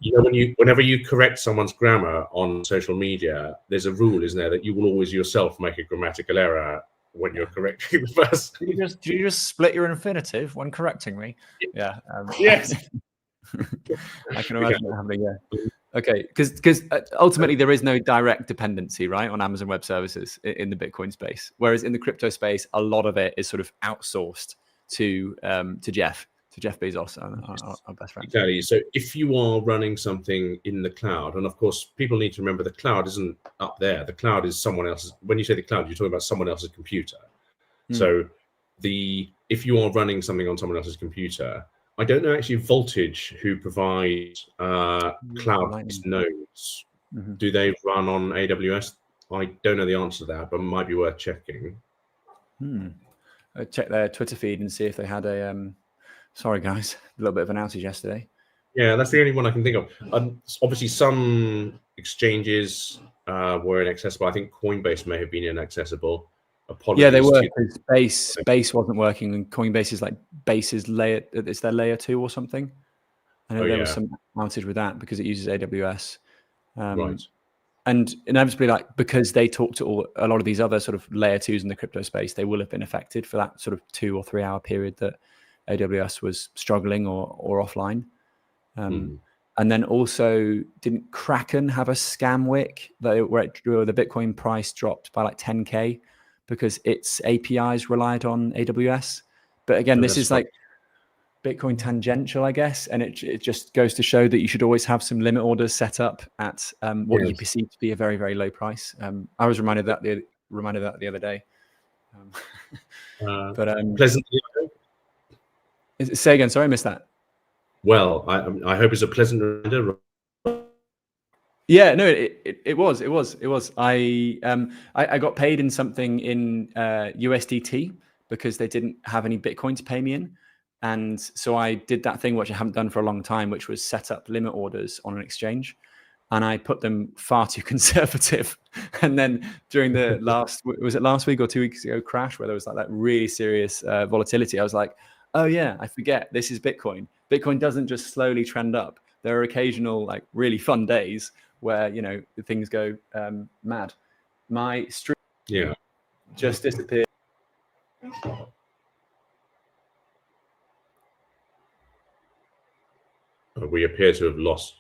whenever you correct someone's grammar on social media, there's a rule, isn't there, that you will always yourself make a grammatical error when you're correcting the person. Do you just split your infinitive when correcting me? Yeah. Yes. I can imagine it happening. Yeah. Okay, because ultimately there is no direct dependency, right, on Amazon Web Services in the Bitcoin space, whereas in the crypto space, a lot of it is sort of outsourced to Jeff Jeff Bezos, our best friend. Exactly. So if you are running something in the cloud, and of course, people need to remember the cloud isn't up there. The cloud is someone else's. When you say the cloud, you're talking about someone else's computer. So if you are running something on someone else's computer, I don't know actually Voltage who provide cloud-based nodes. Do they run on AWS? I don't know the answer to that, but it might be worth checking. I'd check their Twitter feed and see if they had a. Sorry, guys, a little bit of an outage yesterday. Yeah, that's the only one I can think of. Obviously, some exchanges were inaccessible. I think Coinbase may have been inaccessible. Apologies. Yeah, they were. Base wasn't working, and Coinbase is like Base's layer. It's their layer 2 or something. I know there was some outage with that because it uses AWS. Right. And inevitably, like because they talk to a lot of these other sort of layer 2s in the crypto space, they will have been affected for that sort of 2 or 3 hour period that AWS was struggling or offline. And then also, didn't Kraken have a scam wick where the Bitcoin price dropped by like 10K because its APIs relied on AWS? But again, this is like Bitcoin tangential, I guess, and it just goes to show that you should always have some limit orders set up at what you perceive to be a very, very low price. I was reminded that the other day. But pleasantly. Say again. Sorry, I missed that. Well, I hope it's a pleasant reminder. Yeah, no, it was. I got paid in something in USDT because they didn't have any Bitcoin to pay me in. And so I did that thing which I haven't done for a long time, which was set up limit orders on an exchange. And I put them far too conservative. And then during the last week or 2 weeks ago crash where there was like that really serious volatility, I was like, oh yeah, I forget this is Bitcoin. Bitcoin doesn't just slowly trend up. There are occasional like really fun days where, you know, things go mad. My stream just disappeared. We appear to have lost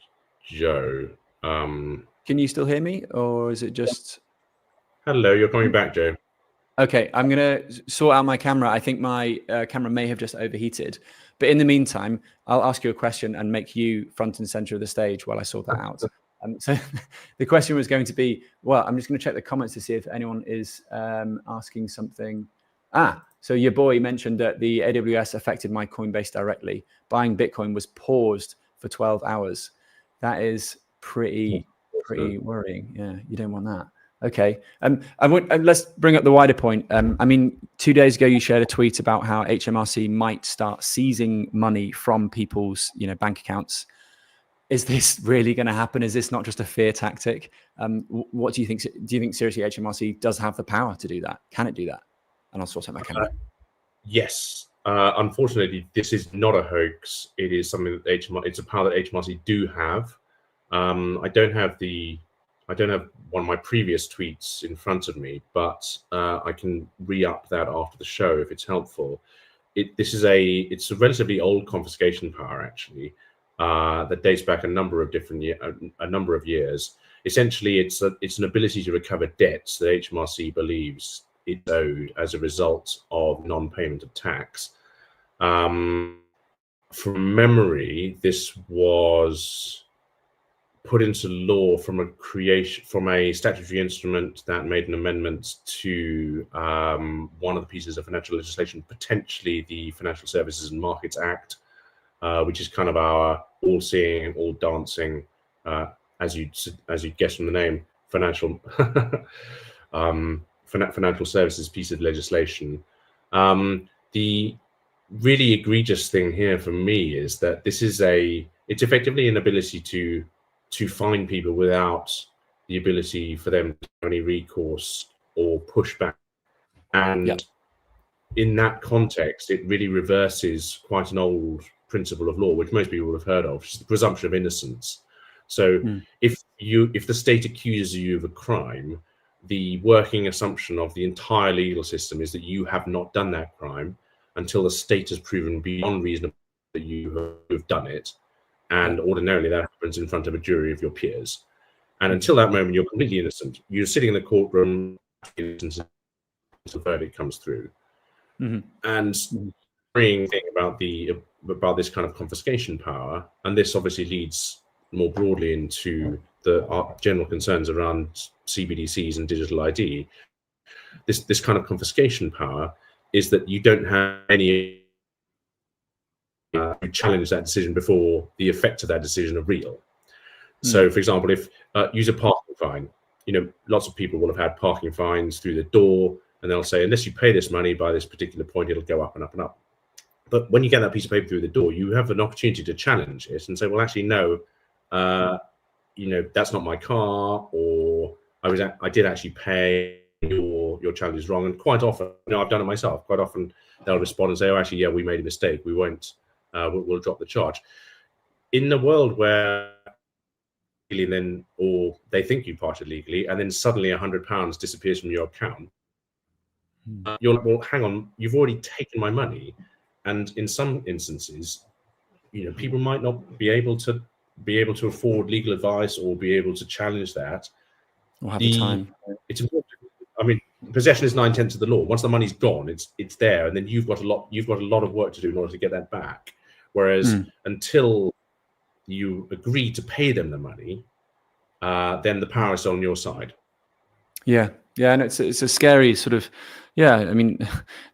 Joe. Can you still hear me, or is it just? Hello, you're coming back, Joe. Okay, I'm gonna sort out my camera. I think my camera may have just overheated. But in the meantime, I'll ask you a question and make you front and center of the stage while I sort that out. So the question was going to be, well, I'm just going to check the comments to see if anyone is asking something. So your boy mentioned that the AWS affected my Coinbase directly. Buying Bitcoin was paused for 12 hours. That is pretty worrying. Yeah, you don't want that. Okay. Let's bring up the wider point. I mean, 2 days ago, you shared a tweet about how HMRC might start seizing money from people's, bank accounts. Is this really going to happen? Is this not just a fear tactic? What do you think? Do you think seriously HMRC does have the power to do that? Can it do that? And I'll sort out my camera. Yes. Unfortunately, this is not a hoax. It is something that it's a power that HMRC do have. I don't have one of my previous tweets in front of me, but I can re-up that after the show if it's helpful. It's a relatively old confiscation power actually that dates back a number of years. Essentially, it's an ability to recover debts that HMRC believes is owed as a result of non-payment of tax. From memory, this was put into law from a statutory instrument that made an amendment to one of the pieces of financial legislation, potentially the Financial Services and Markets Act, which is kind of our all-seeing and all-dancing, as you guess from the name, financial financial services piece of legislation. The really egregious thing here for me is that it's effectively an ability to fine people without the ability for them to have any recourse or pushback. And in that context, it really reverses quite an old principle of law, which most people have heard of, which is the presumption of innocence. So if the state accuses you of a crime, the working assumption of the entire legal system is that you have not done that crime until the state has proven beyond reasonable that you have done it. And ordinarily that happens in front of a jury of your peers. And until that moment, you're completely innocent. You're sitting in the courtroom until the verdict comes through. And the worrying thing about the about this kind of confiscation power, and this obviously leads more broadly into the general concerns around CBDCs and digital ID. This kind of confiscation power is that you don't have any challenge that decision before the effects of that decision are real. So, for example, if use a parking fine, lots of people will have had parking fines through the door, and they'll say, unless you pay this money by this particular point, it'll go up and up and up. But when you get that piece of paper through the door, you have an opportunity to challenge it and say, well, actually, no, that's not my car, or I did actually pay, your challenge is wrong. And quite often, I've done it myself. Quite often, they'll respond and say, oh, actually, yeah, we made a mistake. We won't. We'll drop the charge. In the world where or they think you parted legally, and then suddenly £100 disappears from your account, you're like, well, hang on, you've already taken my money. And in some instances, people might not be able to afford legal advice or be able to challenge that. Or have the time. It's important. I mean, possession is 9/10 of the law. Once the money's gone, it's there, and then you've got a lot of work to do in order to get that back. Whereas until you agree to pay them the money, then the power is on your side. Yeah, and it's a scary sort of, I mean,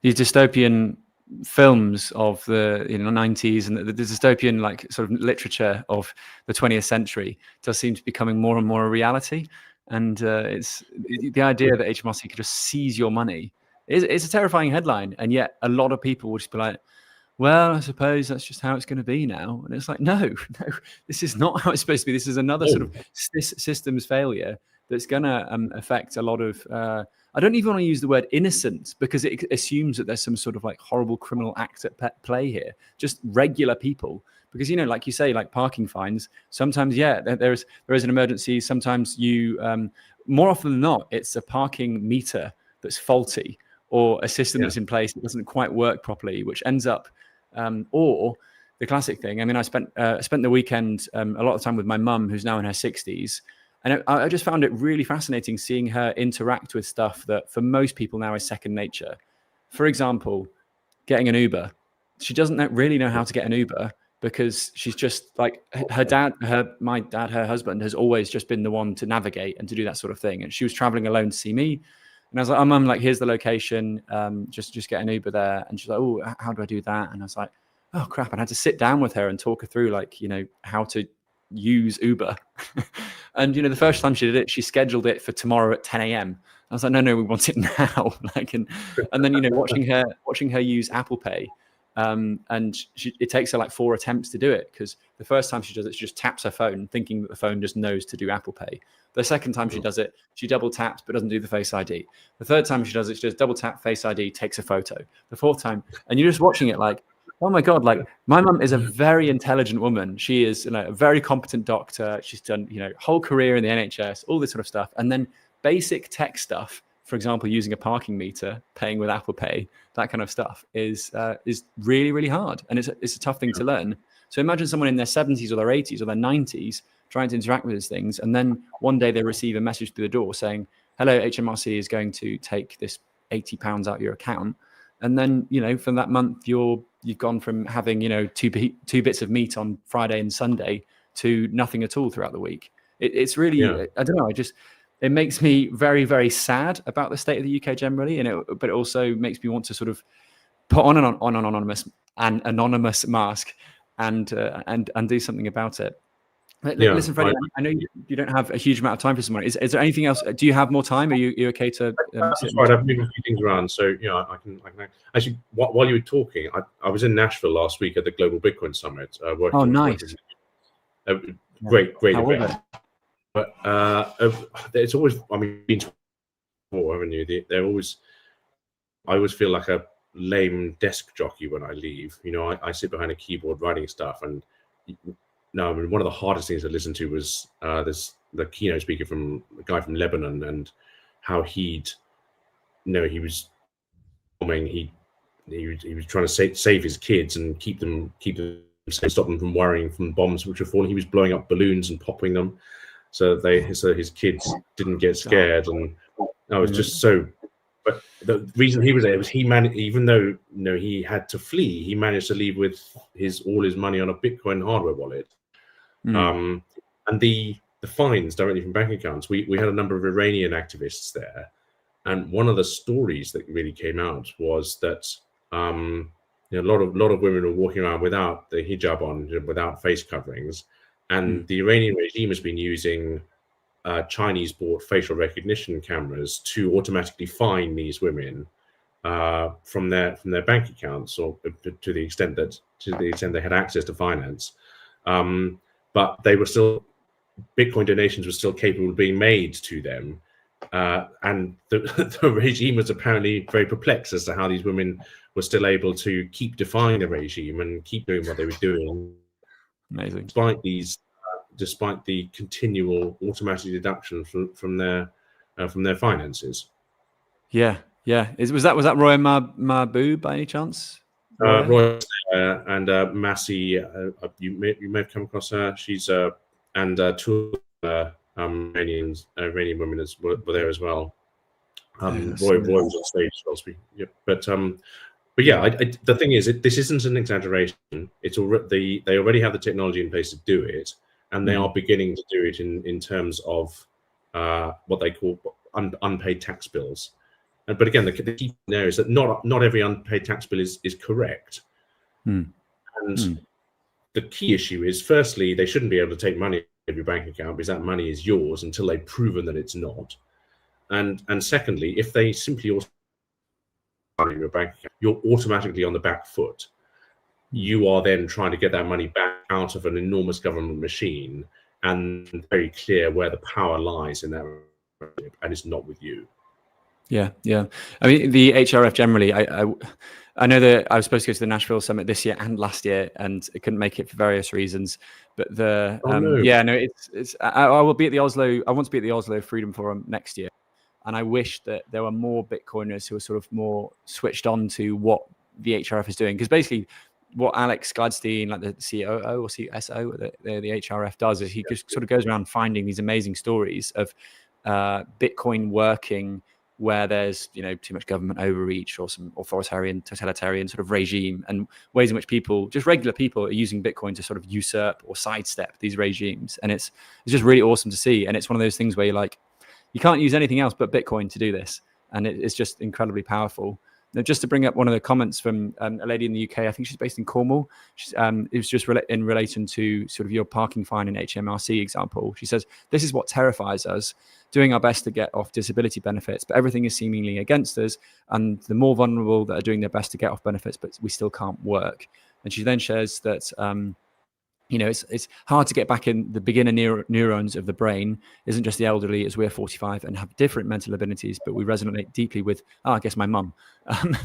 these dystopian films of the 90s and the dystopian like sort of literature of the 20th century does seem to be becoming more and more a reality. And it's the idea that HMRC could just seize your money. It's a terrifying headline, and yet a lot of people will just be like, well, I suppose that's just how it's going to be now. And it's like, no, this is not how it's supposed to be. This is another sort of systems failure that's going to affect a lot of, I don't even want to use the word innocent, because it assumes that there's some sort of like horrible criminal act at play here. Just regular people. Because, like you say, like parking fines, sometimes, there is an emergency. Sometimes more often than not, it's a parking meter that's faulty, or a system that's in place that doesn't quite work properly, which ends up, or the classic thing. I mean, I spent the weekend a lot of time with my mum, who's now in her 60s. And I just found it really fascinating seeing her interact with stuff that for most people now is second nature. For example, getting an Uber. She doesn't really know how to get an Uber, because she's just like my dad, her husband, has always just been the one to navigate and to do that sort of thing. And she was traveling alone to see me. And I was like, oh, Mum, like, here's the location. Just get an Uber there. And she's like, oh, how do I do that? And I was like, oh, crap. And I had to sit down with her and talk her through, like, how to use Uber. And, the first time she did it, she scheduled it for tomorrow at 10 a.m. I was like, no, we want it now. Like, and then, watching her use Apple Pay. And it takes her like 4 attempts to do it, because the first time she does it, she just taps her phone, thinking that the phone just knows to do Apple Pay. The second time she does it, she double taps but doesn't do the Face ID. The third time she does it, she just double tap Face ID, takes a photo. The fourth time, and you're just watching it like, oh my God, like, my mum is a very intelligent woman. She is a very competent doctor. She's done, whole career in the NHS, all this sort of stuff. And then basic tech stuff, for example, using a parking meter, paying with Apple Pay, that kind of stuff is really, really hard. And it's a tough thing to learn. So imagine someone in their 70s or their 80s or their 90s trying to interact with these things. And then one day they receive a message through the door saying, hello, HMRC is going to take this £80 out of your account. And then, for that month, you've gone from having, two bits of meat on Friday and Sunday to nothing at all throughout the week. It's really, I don't know, it makes me very, very sad about the state of the UK generally, but it also makes me want to sort of put on an anonymous mask and do something about it. Listen, Freddie, I know you don't have a huge amount of time for this morning. Is there anything else? Do you have more time? Are you okay to? That's right. I've moved a few things around, so I can actually. While you were talking, I was in Nashville last week at the Global Bitcoin Summit. Working. Oh, nice. Great event. But it's always, I mean, been before, haven't you? I always feel like a lame desk jockey when I leave. I sit behind a keyboard writing stuff, and no, I mean, one of the hardest things to listen to was the keynote speaker from a guy from Lebanon, and how he was trying to save his kids and keep them safe, stop them from worrying from bombs which were falling. He was blowing up balloons and popping them, so his kids didn't get scared. And I was just so But the reason he was there was even though he had to flee, he managed to leave with all his money on a Bitcoin hardware wallet. And the fines directly from bank accounts. We had a number of Iranian activists there, and one of the stories that really came out was that a lot of women were walking around without the hijab on, without face coverings, and the Iranian regime has been using Chinese-bought facial recognition cameras to automatically fine these women from their bank accounts, or to the extent they had access to finance. But they were still, Bitcoin donations were still capable of being made to them. And the regime was apparently very perplexed as to how these women were still able to keep defying the regime and keep doing what they were doing. Amazing. Despite the continual automatic deduction from their finances. Yeah. Was that Roy Mahbub by any chance? Roy and Massey, you may have come across her. She's and two Iranian women were there as well. Roy was on stage as well speaking. Yeah. But yeah, the thing is, this isn't an exaggeration. It's already, they already have the technology in place to do it, and they are beginning to do it in terms of what they call unpaid tax bills. But again, the key thing there is that not every unpaid tax bill is correct. And the key issue is, firstly, they shouldn't be able to take money out of your bank account because that money is yours until they've proven that it's not. And secondly, if they simply also money in your bank account, you're automatically on the back foot. You are then trying to get that money back out of an enormous government machine, and very clear where the power lies in that, and it's not with you. Yeah. I mean, the HRF generally, I know that I was supposed to go to the Nashville Summit this year and last year, and I couldn't make it for various reasons. But I will be at the Oslo. I want to be at the Oslo Freedom Forum next year, and I wish that there were more Bitcoiners who are sort of more switched on to what the HRF is doing, because basically what Alex Gladstein, like the COO or CSO, the HRF does is he just sort of goes around finding these amazing stories of Bitcoin working where there's too much government overreach or some authoritarian, totalitarian sort of regime, and ways in which people, just regular people, are using Bitcoin to sort of usurp or sidestep these regimes. And it's just really awesome to see. And it's one of those things where you're like, you can't use anything else but Bitcoin to do this, and it's just incredibly powerful. Now, just to bring up one of the comments from a lady in the UK, I think she's based in Cornwall. It was just in relation to sort of your parking fine and HMRC example. She says, "This is what terrifies us, doing our best to get off disability benefits, but everything is seemingly against us, and the more vulnerable that are doing their best to get off benefits, but we still can't work." And she then shares that it's hard to get back in the beginner neurons of the brain. Isn't just the elderly, as we're 45 and have different mental abilities, but we resonate deeply with, I guess, my mum.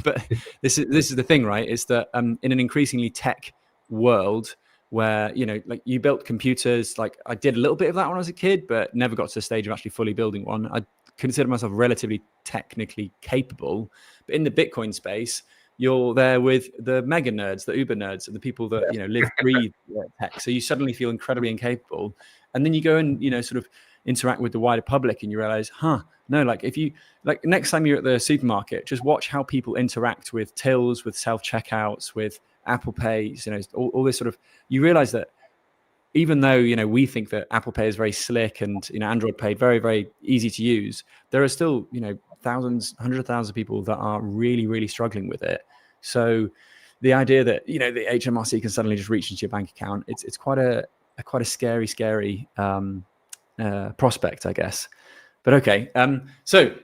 But this is the thing, right? Is that in an increasingly tech world where, like you built computers, like I did a little bit of that when I was a kid, but never got to the stage of actually fully building one. I consider myself relatively technically capable, but in the Bitcoin space, you're there with the mega nerds, the uber nerds, and the people that live, breathe tech. So you suddenly feel incredibly incapable, and then you go and sort of interact with the wider public, and you realize, no, like if you next time you're at the supermarket, just watch how people interact with tills, with self checkouts, with Apple Pay. All this sort of. You realize that even though we think that Apple Pay is very slick and Android Pay very, very easy to use, there are still thousands, hundreds of thousands of people that are really, really struggling with it. So the idea that the HMRC can suddenly just reach into your bank account, it's quite a scary prospect, I guess. But okay, so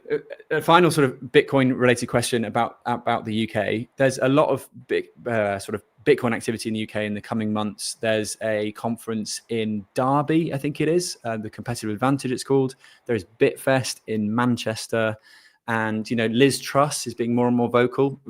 a final sort of Bitcoin related question about the UK. There's a lot of big sort of Bitcoin activity in the UK in the coming months. There's a conference in Derby, I think it is, the Competitive Advantage it's called. There's Bitfest in Manchester, and Liz Truss is being more and more vocal.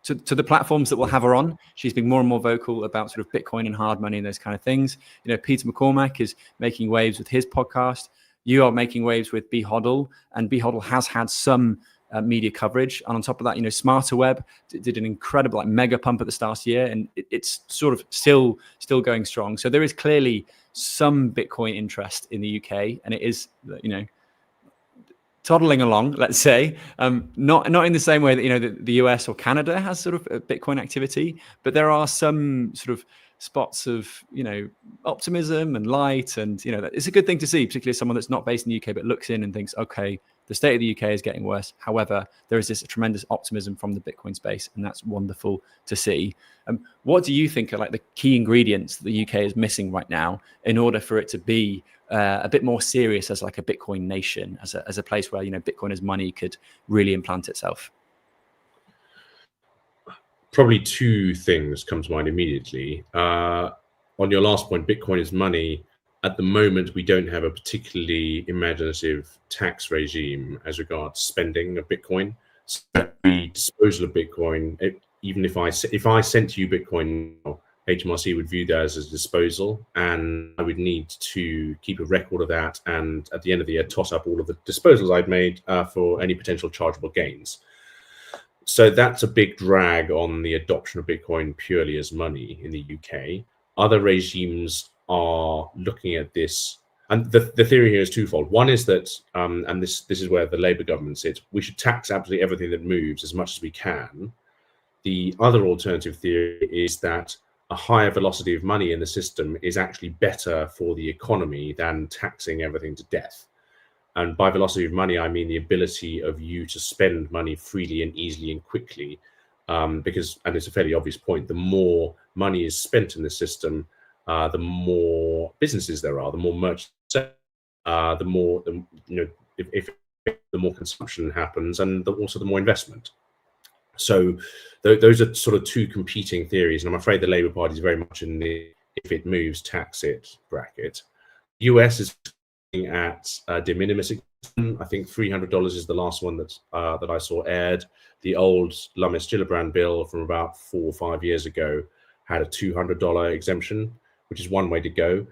To the platforms that will have her on, she's being more and more vocal about sort of Bitcoin and hard money and those kind of things. Peter McCormack is making waves with his podcast. You are making waves with B Hodl, and B Hodl has had some media coverage. And on top of that, Smarter Web did an incredible mega pump at the start of the year, and it's sort of still going strong. So there is clearly some Bitcoin interest in the UK, and it is, toddling along, let's say, not in the same way that the US or Canada has sort of Bitcoin activity, but there are some sort of spots of optimism and light, and it's a good thing to see, particularly as someone that's not based in the UK but looks in and thinks, okay, the state of the UK is getting worse. However, there is this tremendous optimism from the Bitcoin space, and that's wonderful to see. What do you think are like the key ingredients that the UK is missing right now in order for it to be a bit more serious as like a Bitcoin nation, as a place where Bitcoin as money could really implant itself? Probably two things come to mind immediately. On your last point, Bitcoin is money. At the moment, we don't have a particularly imaginative tax regime as regards spending of Bitcoin. So the disposal of Bitcoin, even if I sent you Bitcoin now, HMRC would view that as a disposal, and I would need to keep a record of that, and at the end of the year, toss up all of the disposals I'd made for any potential chargeable gains. So that's a big drag on the adoption of Bitcoin purely as money in the UK. Other regimes are looking at this, and the theory here is twofold. One is that, and this is where the Labour government sits, we should tax absolutely everything that moves as much as we can. The other alternative theory is that a higher velocity of money in the system is actually better for the economy than taxing everything to death. And by velocity of money, I mean the ability of you to spend money freely and easily and quickly. Because, and it's a fairly obvious point, the more money is spent in the system, the more businesses there are, the more merchants, the more, if the more consumption happens, and also the more investment. So those are sort of two competing theories, and I'm afraid the Labour Party is very much in the if it moves, tax it bracket. US is looking at de minimis. I think $300 is the last one that I saw aired. The old Lummis-Gillibrand bill from about 4 or 5 years ago had a $200 exemption, which is one way to go.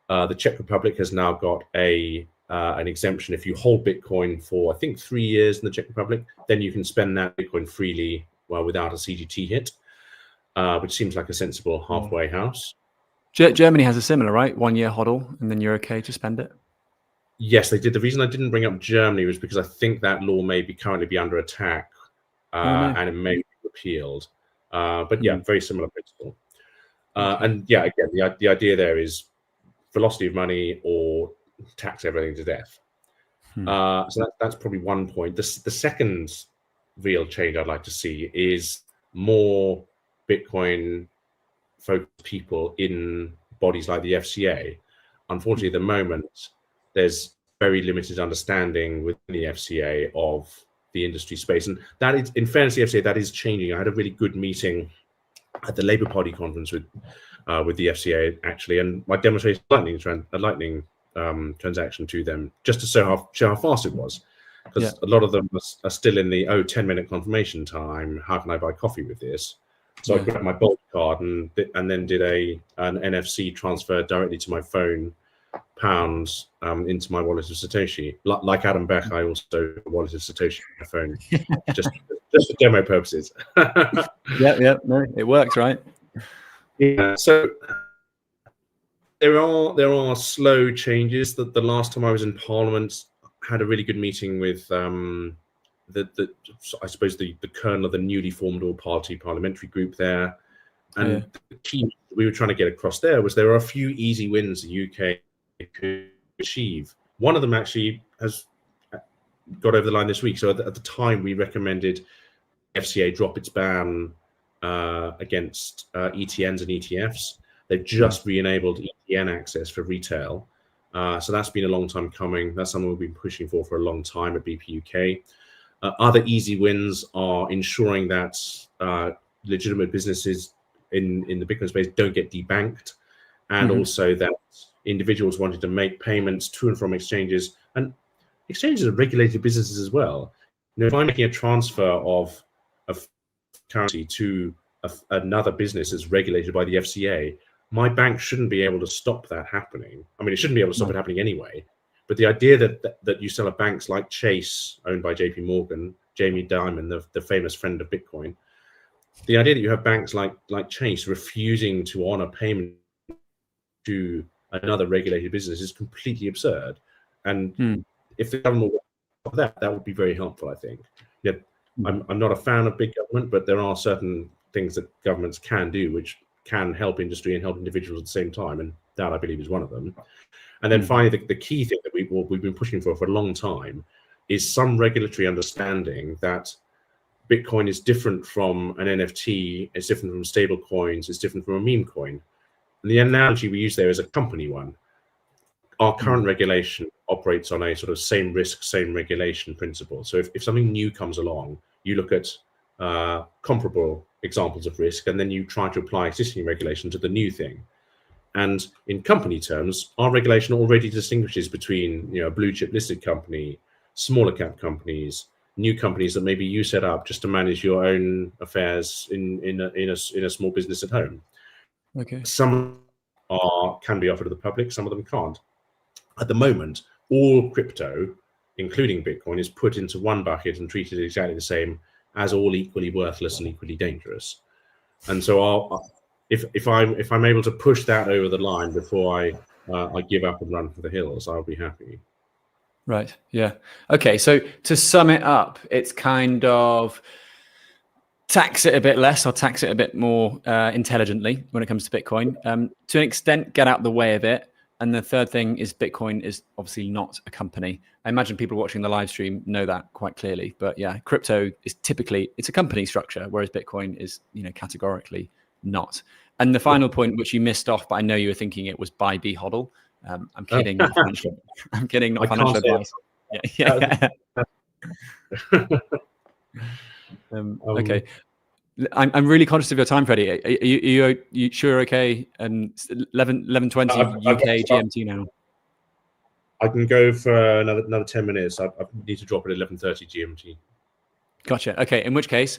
The Czech Republic has now got an exemption. If you hold Bitcoin for, I think, 3 years in the Czech Republic, then you can spend that Bitcoin freely, without a CGT hit, which seems like a sensible halfway house. Germany has a similar, right? 1 year hodl, and then you're okay to spend it. Yes, they did. The reason I didn't bring up Germany was because I think that law may currently be under attack, and it may be repealed. But yeah, very similar principle. And yeah, again, the idea there is velocity of money or tax everything to death. So that's probably one point. The second real change I'd like to see is more Bitcoin focused people in bodies like the FCA. Unfortunately, at the moment, there's very limited understanding within the FCA of the industry space, and that is, in fairness to the FCA, that is changing. I had a really good meeting at the Labour Party conference with the FCA actually, and I demonstrated a lightning transaction to them just to show how fast it was, because a lot of them are still in the 10-minute confirmation time. How can I buy coffee with this? So I grabbed my Bolt card and then did an NFC transfer directly to my phone, pounds into my wallet of Satoshi. Like Adam Beck, I also have a wallet of Satoshi on my phone, just for demo purposes. No, it works, right? Yeah. So there are slow changes. That the last time I was in Parliament, had a really good meeting with I suppose the kernel of the newly formed all-party parliamentary group there, and the key we were trying to get across there was there are a few easy wins the UK could achieve. One of them actually has got over the line this week. So at the time, we recommended FCA drop its ban against ETNs and ETFs. They've just re-enabled ETN access for retail. So that's been a long time coming. That's something we've been pushing for a long time at BP UK. Other easy wins are ensuring that legitimate businesses in the Bitcoin space don't get debanked, and also that individuals wanting to make payments to and from exchanges, and exchanges are regulated businesses as well. If I'm making a transfer of currency to another business that's regulated by the FCA, my bank shouldn't be able to stop that happening. I mean, it shouldn't be able to stop it happening anyway. But the idea that you sell at banks like Chase, owned by JP Morgan, Jamie Dimon, the famous friend of Bitcoin, the idea that you have banks like Chase refusing to honor payment to another regulated business is completely absurd. And if the government that would be very helpful, I think. Yeah, I'm not a fan of big government, but there are certain things that governments can do which can help industry and help individuals at the same time, and that, I believe, is one of them. And then finally, the key thing that we've been pushing for a long time is some regulatory understanding that Bitcoin is different from an NFT, it's different from stable coins, it's different from a meme coin. And the analogy we use there is a company one. Our current regulation operates on a sort of same risk, same regulation principle. So if something new comes along, you look at comparable examples of risk, and then you try to apply existing regulation to the new thing. And in company terms, our regulation already distinguishes between, a blue chip listed company, smaller cap companies, new companies that maybe you set up just to manage your own affairs in a small business at home. Okay. Some can be offered to the public, some of them can't. At the moment, all crypto, including Bitcoin, is put into one bucket and treated exactly the same as all equally worthless and equally dangerous. And so if I'm able to push that over the line before I give up and run for the hills, I'll be happy. Right. Yeah. Okay. So to sum it up, it's kind of tax it a bit less or tax it a bit more intelligently when it comes to Bitcoin. To an extent, get out the way of it. And the third thing is Bitcoin is obviously not a company. I imagine people watching the live stream know that quite clearly. But yeah, crypto is typically, it's a company structure, whereas Bitcoin is, categorically not. And the final point, which you missed off, but I know you were thinking it was buy, be, hodl. I'm kidding. Not financial. I'm kidding. Not financial advice. Yeah. Okay. I'm really conscious of your time, Freddie. Are you sure you're okay? And 11:20 UK GMT now. I can go for another 10 minutes. I need to drop at 11:30 GMT. Gotcha. Okay. In which case,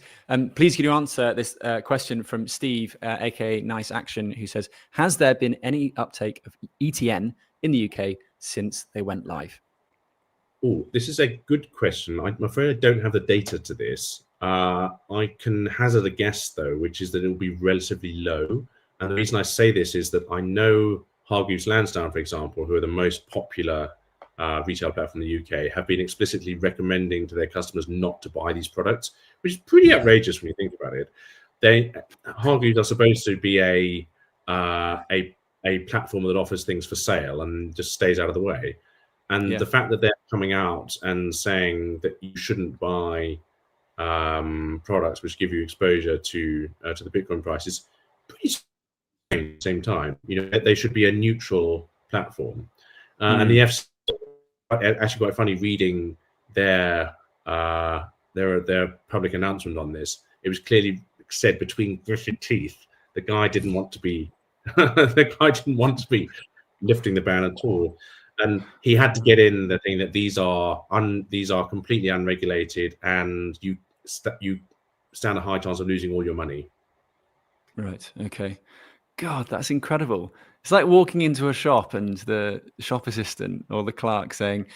please can you answer this question from Steve, aka Nice Action, who says, has there been any uptake of ETN in the UK since they went live? Oh, this is a good question. I'm afraid I don't have the data to this. I can hazard a guess, though, which is that it will be relatively low. And the reason I say this is that I know Hargreaves Lansdown, for example, who are the most popular retail platform in the UK, have been explicitly recommending to their customers not to buy these products, which is pretty outrageous when you think about it. Hargreaves are supposed to be a platform that offers things for sale and just stays out of the way. And the fact that they're coming out and saying that you shouldn't buy products which give you exposure to the Bitcoin price is pretty strange at the same time. They should be a neutral platform. And the FCA, actually quite funny reading their public announcement on this. It was clearly said between gritted teeth. The guy didn't want to be lifting the ban at all. And he had to get in the thing that these are completely unregulated, and you stand a high chance of losing all your money. Right. Okay. God, that's incredible. It's like walking into a shop and the shop assistant or the clerk saying,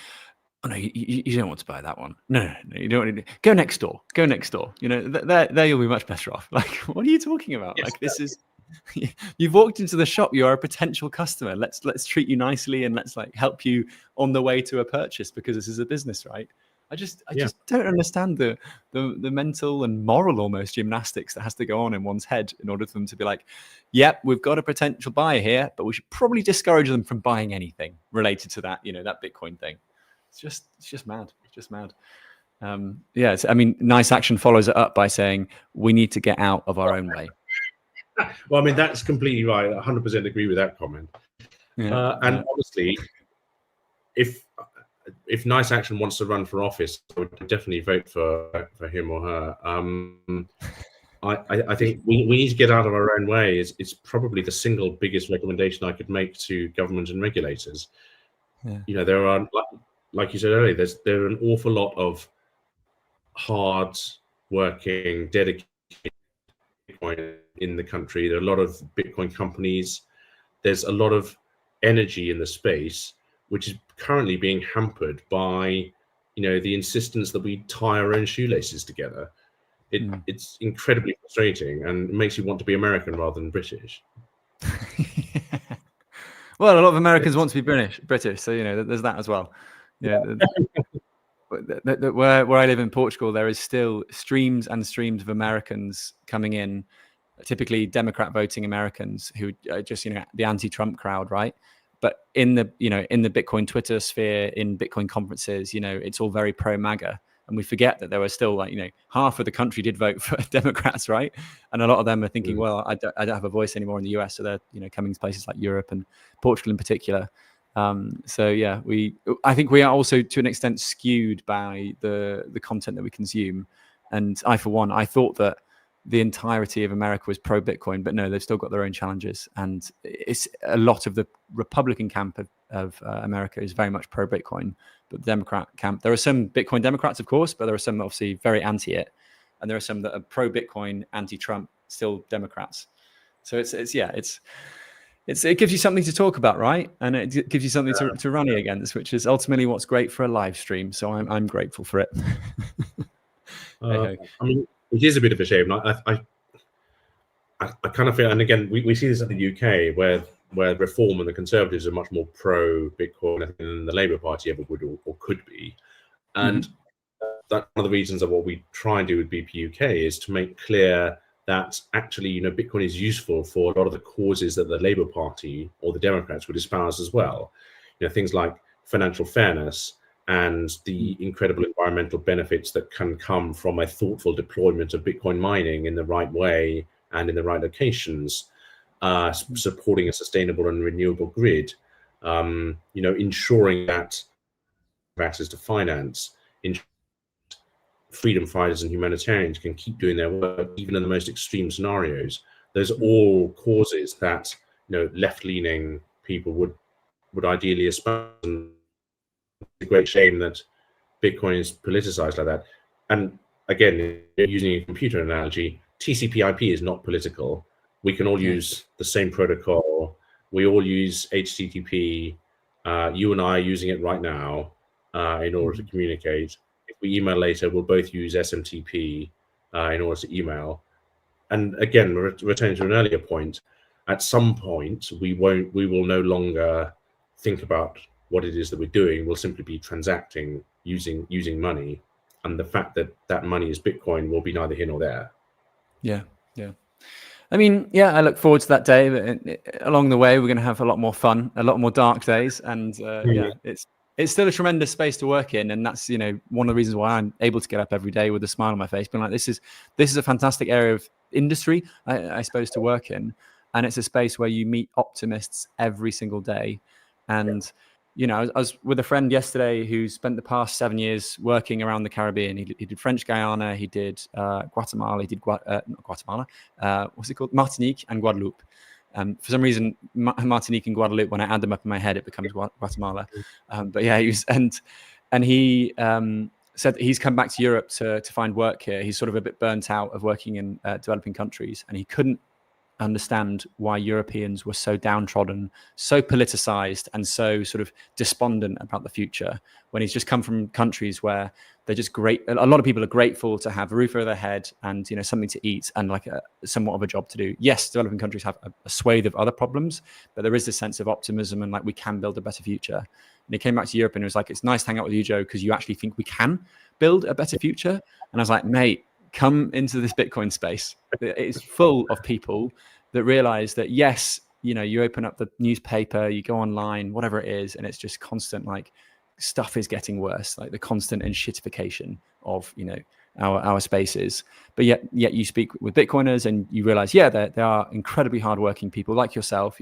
"Oh no, you don't want to buy that one. No, you don't want to. Go next door. Go next door. There you'll be much better off." Like, what are you talking about? Yes, like, this is. You've walked into the shop. You are a potential customer. Let's treat you nicely and let's help you on the way to a purchase because this is a business, right? I just don't understand the mental and moral almost gymnastics that has to go on in one's head in order for them to be like, yep, we've got a potential buyer here, but we should probably discourage them from buying anything related to that, that Bitcoin thing. It's just mad. It's just mad. Nice Action follows it up by saying we need to get out of our own way. Well, I mean, that's completely right. I 100% agree with that comment. And honestly, if Nice Action wants to run for office, I would definitely vote for him or her. I think we need to get out of our own way. It's probably the single biggest recommendation I could make to government and regulators. Yeah. There are, like you said earlier, there are an awful lot of hard-working, dedicated Bitcoin in the country. There are a lot of Bitcoin companies. There's a lot of energy in the space, which is currently being hampered by, the insistence that we tie our own shoelaces together. It's incredibly frustrating, and it makes you want to be American rather than British. Well, a lot of Americans want to be British, so there's that as well. Yeah. where I live in Portugal, there is still streams and streams of Americans coming in, typically Democrat voting Americans who are just, the anti-Trump crowd, right? But in the Bitcoin Twitter sphere, in Bitcoin conferences, it's all very pro MAGA. And we forget that there were still half of the country did vote for Democrats, right? And a lot of them are thinking, well, I don't have a voice anymore in the US. So they're coming to places like Europe and Portugal in particular. So yeah, I think we are also to an extent skewed by the content that we consume. And I, for one, I thought that the entirety of America was pro Bitcoin, but no, they've still got their own challenges. And it's a lot of the Republican camp of America is very much pro Bitcoin, but the Democrat camp, there are some Bitcoin Democrats, of course, but there are some obviously very anti it, and there are some that are pro Bitcoin, anti Trump, still Democrats. So it gives you something to talk about, right? And it gives you something to run against, which is ultimately what's great for a live stream. So I'm grateful for it. I mean, it is a bit of a shame. I kind of feel, and again, we see this in the UK, where Reform and the Conservatives are much more pro Bitcoin than the Labour Party ever would or could be. And that's one of the reasons of what we try and do with BP UK is to make clear that actually, Bitcoin is useful for a lot of the causes that the Labour Party or the Democrats would espouse as well. Things like financial fairness and the incredible environmental benefits that can come from a thoughtful deployment of Bitcoin mining in the right way and in the right locations, supporting a sustainable and renewable grid, ensuring that access to finance, freedom fighters and humanitarians can keep doing their work even in the most extreme scenarios. Those are all causes that left-leaning people would ideally espouse. And it's a great shame that Bitcoin is politicized like that. And again, using a computer analogy, TCP/IP is not political. We can all use the same protocol. We all use HTTP. You and I are using it right now in order to communicate. If we email later, we'll both use SMTP in order to email. And again, returning to an earlier point, at some point we will no longer think about what it is that we're doing. We'll simply be transacting using money, and the fact that money is Bitcoin will be neither here nor there. Yeah. I mean, yeah, I look forward to that day. But along the way, we're going to have a lot more fun, a lot more dark days, and it's still a tremendous space to work in, and that's one of the reasons why I'm able to get up every day with a smile on my face, being like, this is a fantastic area of industry, I suppose, to work in, and it's a space where you meet optimists every single day, and. I was with a friend yesterday who spent the past 7 years working around the Caribbean. He did French Guiana, he did Guatemala, he did not Guatemala, what's it called? Martinique and Guadeloupe. For some reason, Martinique and Guadeloupe, when I add them up in my head, it becomes Guatemala. But yeah, he was, and he said that he's come back to Europe to find work here. He's sort of a bit burnt out of working in developing countries, and he couldn't understand why Europeans were so downtrodden, so politicized, and so sort of despondent about the future, when he's just come from countries where they're just great. A lot of people are grateful to have a roof over their head and something to eat and like somewhat of a job to do. Yes, developing countries have a swathe of other problems, but there is this sense of optimism and like we can build a better future. And he came back to Europe and it was like, it's nice to hang out with you, Joe, because you actually think we can build a better future. And I was like, mate, come into this Bitcoin space. It's full of people that realize that, yes, you open up the newspaper, you go online, whatever it is, and it's just constant, like, stuff is getting worse, like the constant enshittification of, our spaces. But yet you speak with Bitcoiners and you realize, yeah, they are incredibly hardworking people like yourself,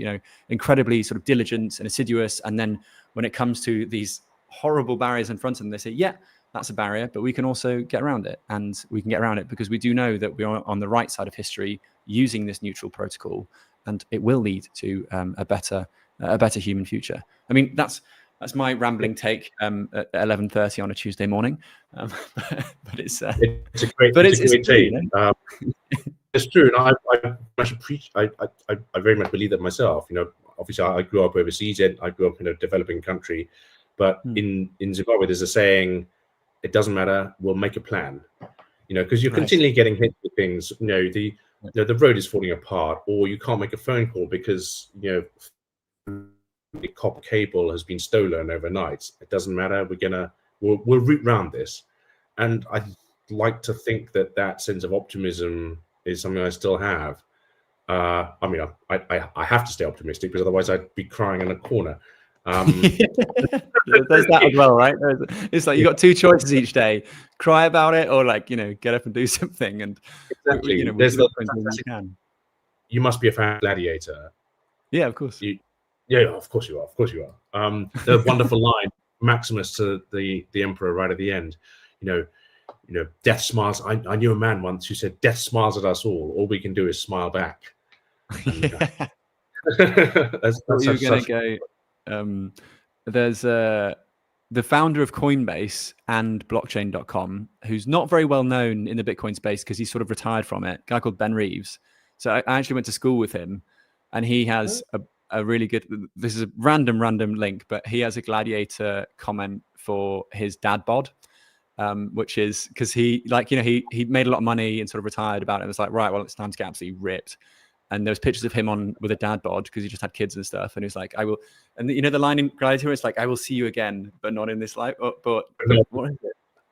incredibly sort of diligent and assiduous. And then when it comes to these horrible barriers in front of them, they say, yeah, that's a barrier, but we can also get around it. And we can get around it because we do know that we are on the right side of history using this neutral protocol, and it will lead to a better human future. I mean, that's my rambling take at 11:30 on a Tuesday morning. But it's a great take. It's true, and I very much believe that myself. Obviously, I grew up overseas. I grew up in a developing country, but in Zimbabwe, there's a saying: "It doesn't matter. We'll make a plan." Because you're continually getting hit with things. The road is falling apart, or you can't make a phone call because the copper cable has been stolen overnight. It doesn't matter. We're gonna we'll root round this. And I like to think that sense of optimism is something I still have. I mean, I have to stay optimistic because otherwise I'd be crying in a corner. There's that as well, right? It's like you got two choices each day: cry about it, or like get up and do something. And exactly, we there's do you can. You must be a fan of Gladiator. Yeah, of course. Yeah, of course you are. Of course you are. The wonderful line, Maximus to the Emperor right at the end. Death smiles. I knew a man once who said, "Death smiles at us all. All we can do is smile back." And, that's you're going to go. There's the founder of Coinbase and blockchain.com, who's not very well known in the Bitcoin space because he's sort of retired from it, a guy called Ben Reeves. So I actually went to school with him, and he has a really good, this is a random link, but he has a Gladiator comment for his dad bod, which is because he made a lot of money and sort of retired about it. And was like, right, well, it's time to get absolutely ripped. And there was pictures of him with a dad bod because he just had kids and stuff. And he was like, I will, and the line in Gladiator is like, I will see you again, but not in this life. But what is it?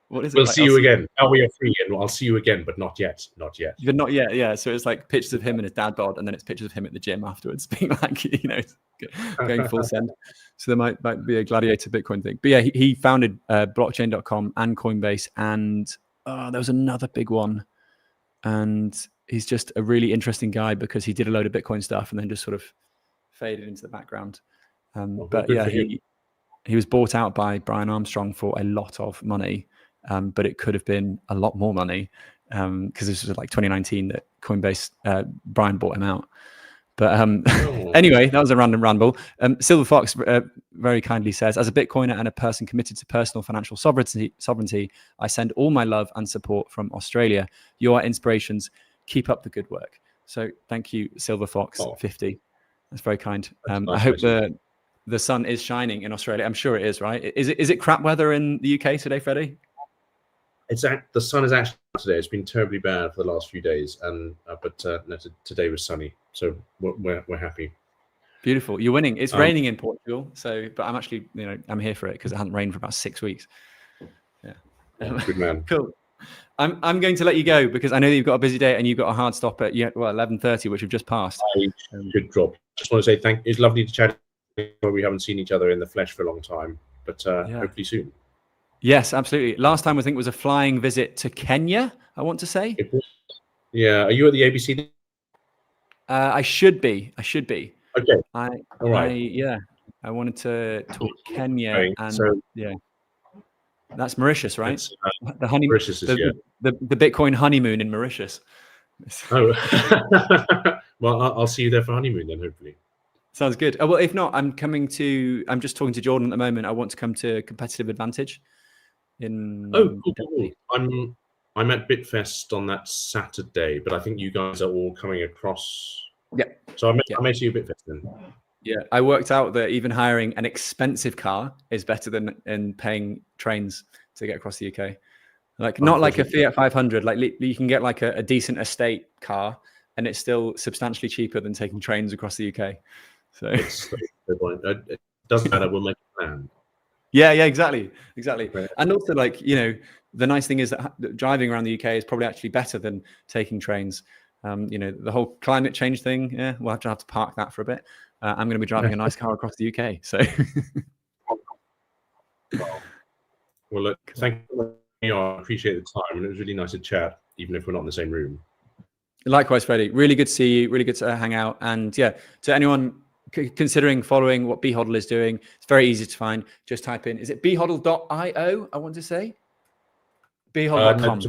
What is it? We'll see you again. Oh, we are free, and I'll see you again, but not yet. Not yet. But not yet, yeah. So it's like pictures of him and his dad bod, and then it's pictures of him at the gym afterwards, being like, going full send. So there might be a Gladiator Bitcoin thing. But yeah, he founded blockchain.com and Coinbase, and there was another big one. And he's just a really interesting guy because he did a load of Bitcoin stuff and then just sort of faded into the background. But yeah, he was bought out by Brian Armstrong for a lot of money, but it could have been a lot more money because this was like 2019 that Coinbase, Brian bought him out. But anyway, that was a random ramble. Silver Fox very kindly says, as a Bitcoiner and a person committed to personal financial sovereignty, I send all my love and support from Australia. You are inspirations. Keep up the good work. So thank you, Silver Fox 50. That's very kind. Nice. I hope the sun is shining in Australia. I'm sure it is, right? Is it crap weather in the UK today, Freddie? The sun is actually out today. It's been terribly bad for the last few days, and but today was sunny, so we're happy. Beautiful. You're winning. It's raining in Portugal, but I'm actually I'm here for it because it hasn't rained for about 6 weeks. Yeah. Good man. Cool. I'm going to let you go because I know that you've got a busy day and you've got a hard stop at 11:30, which we've just passed. I should drop. Just want to say thank you. It's lovely to chat. We haven't seen each other in the flesh for a long time, but hopefully soon. Yes, absolutely. Last time I think was a flying visit to Kenya, I want to say. Yeah. Are you at the ABC? I should be. Okay. All right. I wanted to talk Kenya and that's Mauritius, right? The honeymoon. Mauritius is, the Bitcoin honeymoon in Mauritius. Oh. Well, I'll see you there for honeymoon then, hopefully. Sounds good. Well, if not, I'm just talking to Jordan at the moment. I want to come to Competitive Advantage. Cool. I'm at Bitfest on that Saturday, but I think you guys are all coming across. Yeah. So I may see you at Bitfest then. Yeah, I worked out that even hiring an expensive car is better than paying trains to get across the UK. Like not like a Fiat 500. Like you can get like a decent estate car, and it's still substantially cheaper than taking trains across the UK. So it doesn't matter. We'll make a plan. Yeah, exactly. Right. And also, like the nice thing is that driving around the UK is probably actually better than taking trains. The whole climate change thing. Yeah, we'll have to park that for a bit. I'm going to be driving a nice car across the UK. So, well, look, thank you. I appreciate the time, and it was really nice to chat, even if we're not in the same room. Likewise, Freddie. Really good to see you. Really good to hang out. And to anyone considering following what BHODL is doing, it's very easy to find. Just type in, is it bhodl.io? I want to say bhodl.com.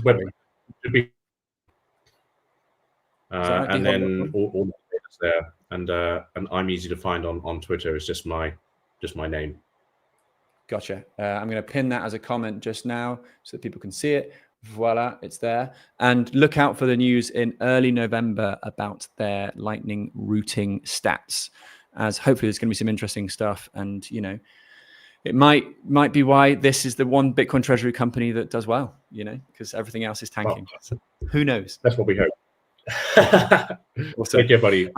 And then all the data's there, and I'm easy to find on Twitter. It's just my name. Gotcha. I'm going to pin that as a comment just now so that people can see it. Voila, it's there. And look out for the news in early November about their Lightning routing stats, as hopefully there's going to be some interesting stuff. And it might be why this is the one Bitcoin treasury company that does well. Because everything else is tanking. So who knows? That's what we hope. Awesome. Take care, buddy.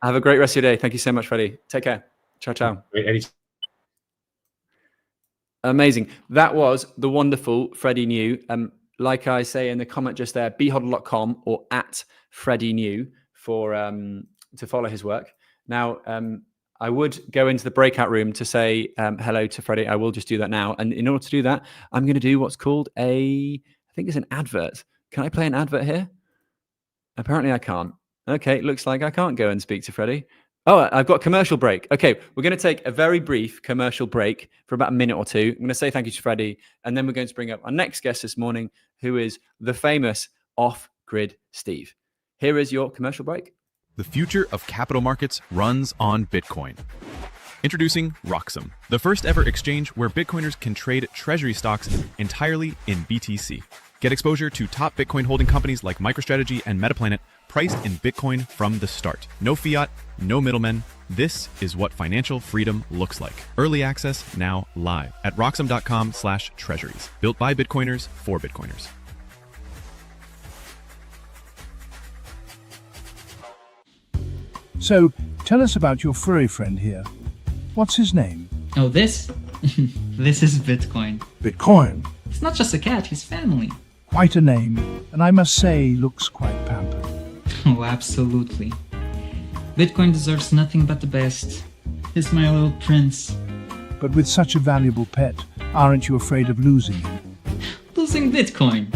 Have a great rest of your day. Thank you so much, Freddie. Take care. Ciao. Amazing. That was the wonderful Freddie New. Like I say in the comment just there, behodl.com or at Freddie New for to follow his work. Now, I would go into the breakout room to say hello to Freddie. I will just do that now. And in order to do that, I'm going to do what's called I think it's an advert. Can I play an advert here? Apparently I can't. Okay, looks like I can't go and speak to Freddie. Oh, I've got commercial break. Okay, we're going to take a very brief commercial break for about a minute or two. I'm going to say thank you to Freddie, and then we're going to bring up our next guest this morning, who is the famous Off-Grid Steve. Here is your commercial break. The future of capital markets runs on Bitcoin. Introducing Roxum, the first ever exchange where Bitcoiners can trade treasury stocks entirely in BTC. Get exposure to top Bitcoin holding companies like MicroStrategy and Metaplanet, priced in Bitcoin from the start. No fiat, no middlemen. This is what financial freedom looks like. Early access now live at roxum.com/treasuries. Built by Bitcoiners for Bitcoiners. So, tell us about your furry friend here. What's his name? Oh, this? This is Bitcoin. Bitcoin. It's not just a cat, he's family. Quite a name, and I must say, looks quite pampered. Oh, absolutely. Bitcoin deserves nothing but the best. He's my little prince. But with such a valuable pet, aren't you afraid of losing him? Losing Bitcoin?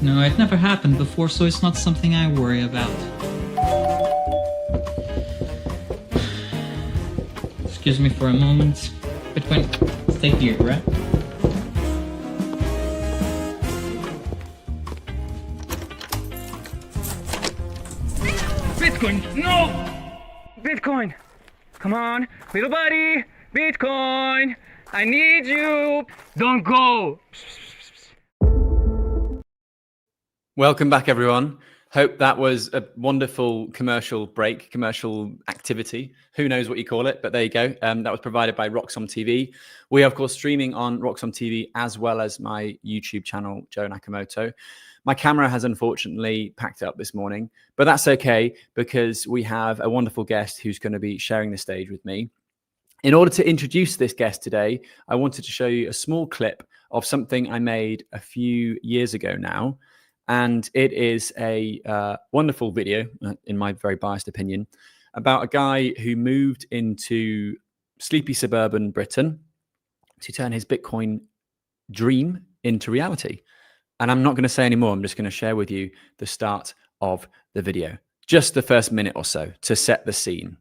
No, it never happened before, so it's not something I worry about. Excuse me for a moment. Bitcoin, stay here, right? Bitcoin, no! Bitcoin, come on, little buddy, Bitcoin, I need you, don't go! Welcome back, everyone. Hope that was a wonderful commercial break, commercial activity. Who knows what you call it, but there you go. That was provided by Roxum TV. We are, of course, streaming on Roxum TV as well as my YouTube channel, Joe Nakamoto. My camera has unfortunately packed up this morning, but that's okay because we have a wonderful guest who's going to be sharing the stage with me. In order to introduce this guest today, I wanted to show you a small clip of something I made a few years ago now. And it is a wonderful video, in my very biased opinion, about a guy who moved into sleepy suburban Britain to turn his Bitcoin dream into reality. And I'm not going to say any more. I'm just going to share with you the start of the video, just the first minute or so to set the scene.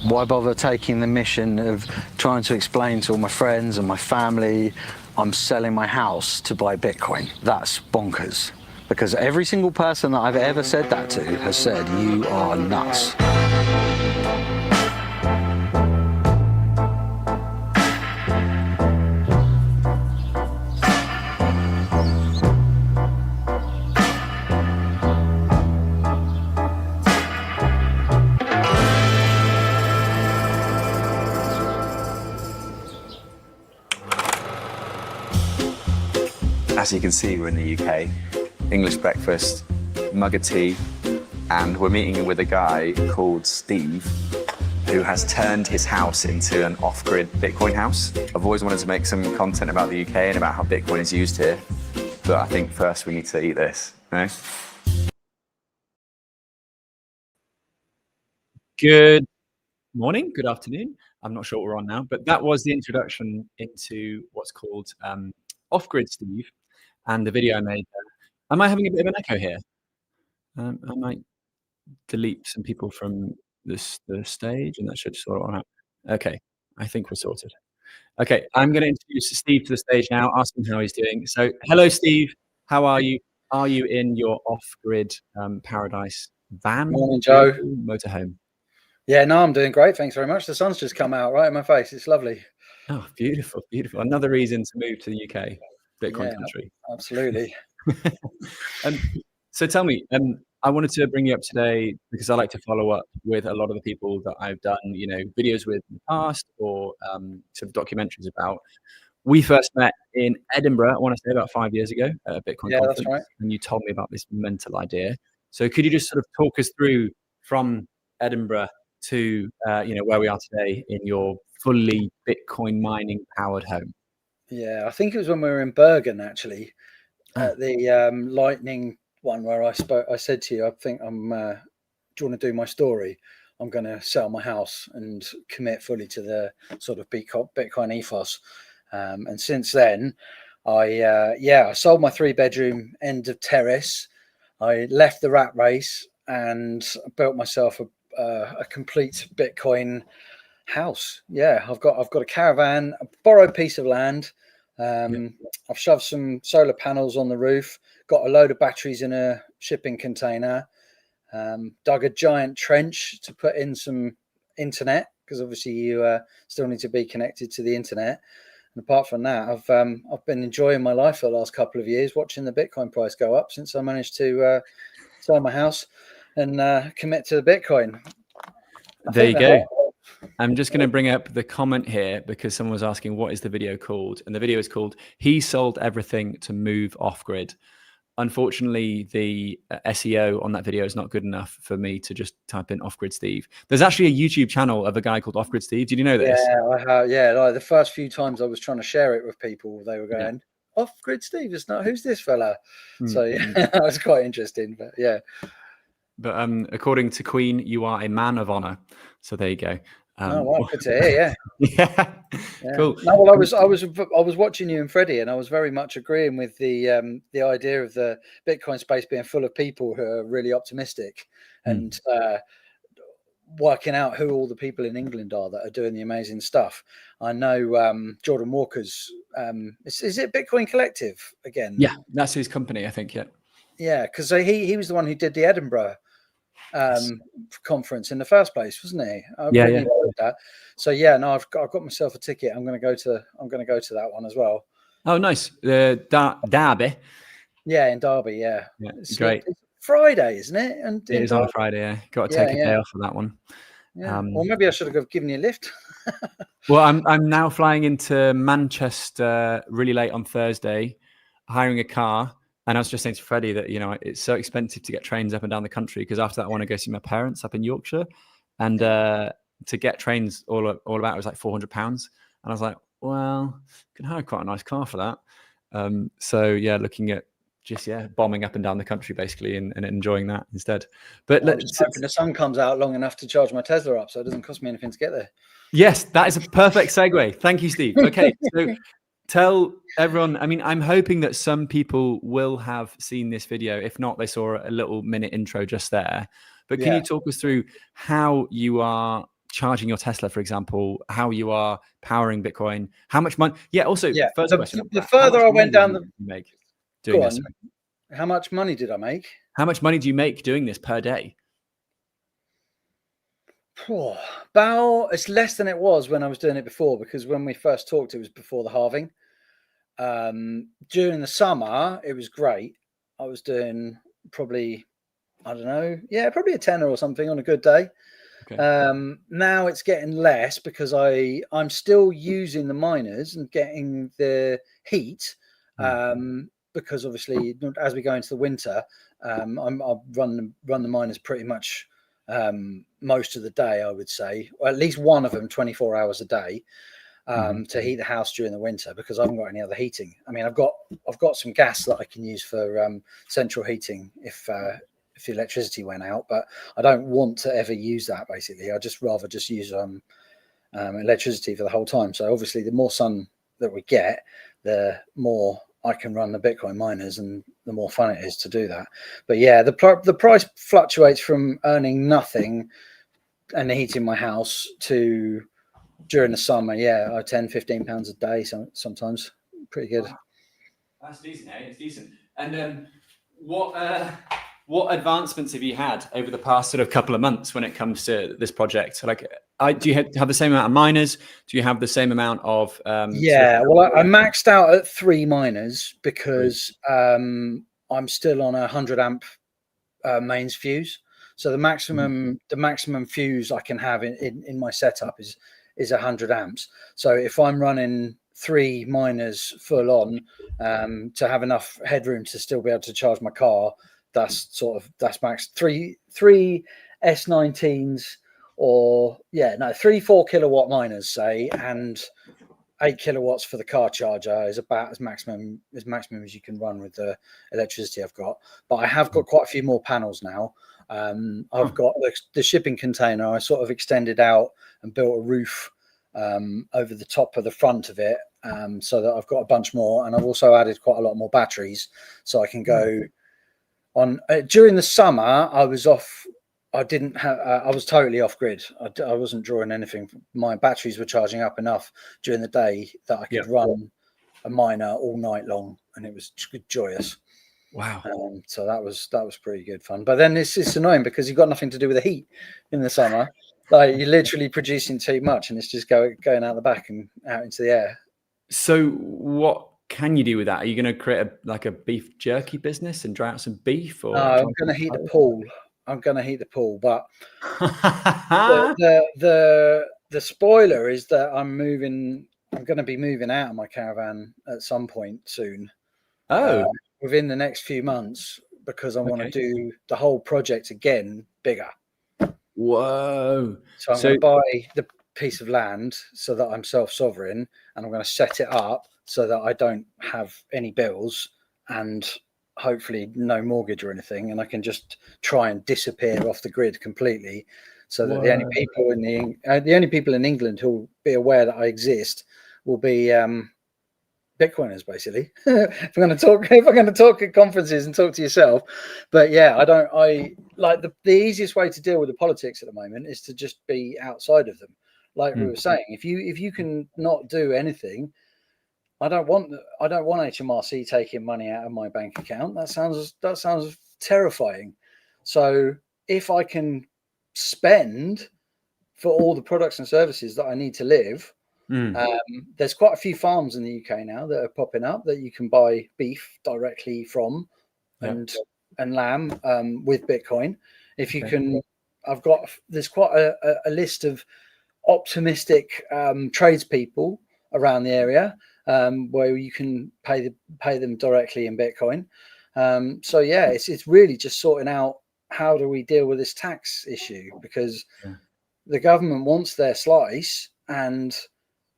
Why bother taking the mission of trying to explain to all my friends and my family I'm selling my house to buy Bitcoin? That's bonkers. Because every single person that I've ever said that to has said, you are nuts. As you can see, we're in the UK, English breakfast, mug of tea, and we're meeting with a guy called Steve who has turned his house into an off-grid Bitcoin house. I've always wanted to make some content about the UK and about how Bitcoin is used here, but I think first we need to eat this, you know? Good morning, good afternoon. I'm not sure what we're on now, but that was the introduction into what's called Off-Grid Steve and the video I made there. Am I having a bit of an echo here? I might delete some people from the stage and that should sort it out. Okay, I think we're sorted. Okay, I'm going to introduce Steve to the stage now, ask him how he's doing. So, hello, Steve. How are you? Are you in your off-grid paradise van? Morning, Joe. Motorhome. Yeah, no, I'm doing great. Thanks very much. The sun's just come out right in my face. It's lovely. Oh, beautiful, beautiful. Another reason to move to the UK, Bitcoin country. Absolutely. So tell me, I wanted to bring you up today because I like to follow up with a lot of the people that I've done, you know, videos with in the past or sort of documentaries about. We first met in Edinburgh, I want to say about 5 years ago at a Bitcoin conference. That's right. And you told me about this mental idea. So could you just sort of talk us through from Edinburgh to where we are today in your fully Bitcoin mining powered home? Yeah, I think it was when we were in Bergen actually, Ah. at the Lightning one where I said to you, I think I'm. Do you want to do my story? I'm going to sell my house and commit fully to the sort of Bitcoin ethos. And since then, I sold my 3-bedroom end of terrace. I left the rat race and built myself a complete Bitcoin house. Yeah, I've got a caravan, a borrowed piece of land. I've shoved some solar panels on the roof, got a load of batteries in a shipping container, dug a giant trench to put in some internet, because obviously you still need to be connected to the internet. And apart from that, I've been enjoying my life for the last couple of years, watching the Bitcoin price go up since I managed to sell my house and commit to the Bitcoin. There you go. I'm just going to bring up the comment here because someone was asking what is the video called, and the video is called "He Sold Everything to Move Off Grid." Unfortunately, the SEO on that video is not good enough for me to just type in Off Grid Steve. There's actually a YouTube channel of a guy called Off Grid Steve. Did you know this? Yeah, I have. Yeah, like the first few times I was trying to share it with people, they were going, Off Grid Steve, it's not, who's this fella? So yeah, that was quite interesting. But yeah. But according to Queen, you are a man of honor. So there you go. Oh, wow, good to hear. Yeah. Cool. No, well, I was watching you and Freddie, and I was very much agreeing with the idea of the Bitcoin space being full of people who are really optimistic and working out who all the people in England are that are doing the amazing stuff. I know Jordan Walker's. Is it Bitcoin Collective again? Yeah, that's his company, I think. Yeah, because he was the one who did the Edinburgh conference in the first place, wasn't he? I really enjoyed that. So yeah, no, I've got myself a ticket. I'm going to go to that one as well. Oh, nice. Derby. Yeah, in Derby. Yeah, it's great. It's Friday, isn't it? And it is on a Friday. Yeah, got to take a day off for that one. Yeah. Or maybe I should have given you a lift. Well, I'm now flying into Manchester really late on Thursday, hiring a car. And I was just saying to Freddie that, it's so expensive to get trains up and down the country because after that I want to go see my parents up in Yorkshire. And to get trains all about it was like £400. And I was like, well, I can hire quite a nice car for that. So yeah, looking at just bombing up and down the country basically and enjoying that instead. But let's hoping the sun comes out long enough to charge my Tesla up so it doesn't cost me anything to get there. Yes, that is a perfect segue. Thank you, Steve. Okay, so tell everyone, I mean, I'm hoping that some people will have seen this video. If not, they saw a little minute intro just there. But can you talk us through how you are charging your Tesla, for example, how you are powering Bitcoin, how much money? First question. The further I went down the make doing this. How much money did I make? How much money do you make doing this per day? About, it's less than it was when I was doing it before, because when we first talked, it was before the halving. During the summer, it was great. I was doing probably, I don't know, probably a tenner or something on a good day. Okay. Now it's getting less because I'm still using the miners and getting the heat. Because obviously, as we go into the winter, I'll run the miners pretty much most of the day, I would say, or at least one of them 24 hours a day to heat the house during the winter, because I haven't got any other heating. I mean, I've got some gas that I can use for central heating if the electricity went out, but I don't want to ever use that. Basically, I just rather just use electricity for the whole time. So obviously, the more sun that we get, the more I can run the Bitcoin miners, and the more fun it is to do that. But yeah, the price fluctuates from earning nothing and heating my house to during the summer, £10-15 a day sometimes. Pretty good. That's decent, eh? It's decent. And what advancements have you had over the past sort of couple of months when it comes to this project? Like, do you have the same amount of miners? Do you have the same amount of? I maxed out at 3 miners because I'm still on a 100 amp mains fuse. So the maximum fuse I can have in my setup is 100 amps. So if I'm running 3 miners full on to have enough headroom to still be able to charge my car, that's max. Three S19s or 3-4 kilowatt miners, say, and 8 kilowatts for the car charger is about as maximum as you can run with the electricity I've got. But I have got quite a few more panels now. I've got the shipping container. I sort of extended out and built a roof over the top of the front of it, so that I've got a bunch more. And I've also added quite a lot more batteries, so I can go on. During the summer, I was off. I didn't have. I was totally off grid. I wasn't drawing anything. My batteries were charging up enough during the day that I could run a miner all night long, and it was joyous. Wow. So that was pretty good fun. But then it's annoying because you've got nothing to do with the heat in the summer. Like you're literally producing too much, and it's just going out the back and out into the air. So what can you do with that? Are you going to create a beef jerky business and dry out some beef? Or I'm going to heat the pool. But the spoiler is that I'm going to be moving out of my caravan at some point soon. Within the next few months, because I want to do the whole project again bigger. Whoa. So I'm going to buy the piece of land so that I'm self-sovereign, and I'm going to set it up so that I don't have any bills and hopefully no mortgage or anything, and I can just try and disappear off the grid completely, so that the only people in England who will be aware that I exist will be Bitcoiners, basically. if I'm going to talk at conferences and talk to yourself. But yeah, I like the easiest way to deal with the politics at the moment is to just be outside of them. Like we were saying, if you can not do anything, I don't want HMRC taking money out of my bank account. That sounds terrifying. So if I can spend for all the products and services that I need to live, there's quite a few farms in the UK now that are popping up that you can buy beef directly from, and lamb with Bitcoin. If you can, there's quite a list of optimistic tradespeople around the area where you can pay them directly in Bitcoin. So yeah, it's really just sorting out how do we deal with this tax issue, because the government wants their slice and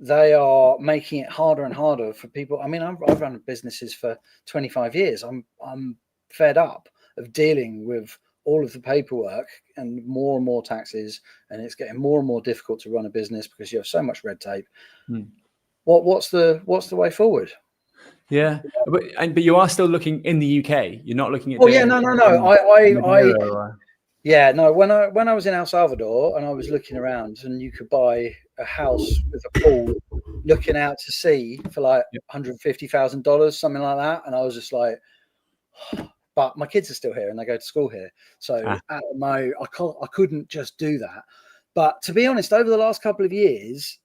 they are making it harder and harder for people. I mean, I've run businesses for 25 years. I'm fed up of dealing with all of the paperwork and more taxes, and it's getting more and more difficult to run a business because you have so much red tape. What's the way forward? Yeah, but you are still looking in the UK. You're not looking at. No. When I was in El Salvador and I was looking around, and you could buy a house with a pool looking out to sea for like $150,000, something like that, and I was just like, but my kids are still here and they go to school here, so I couldn't just do that. But to be honest, over the last couple of years,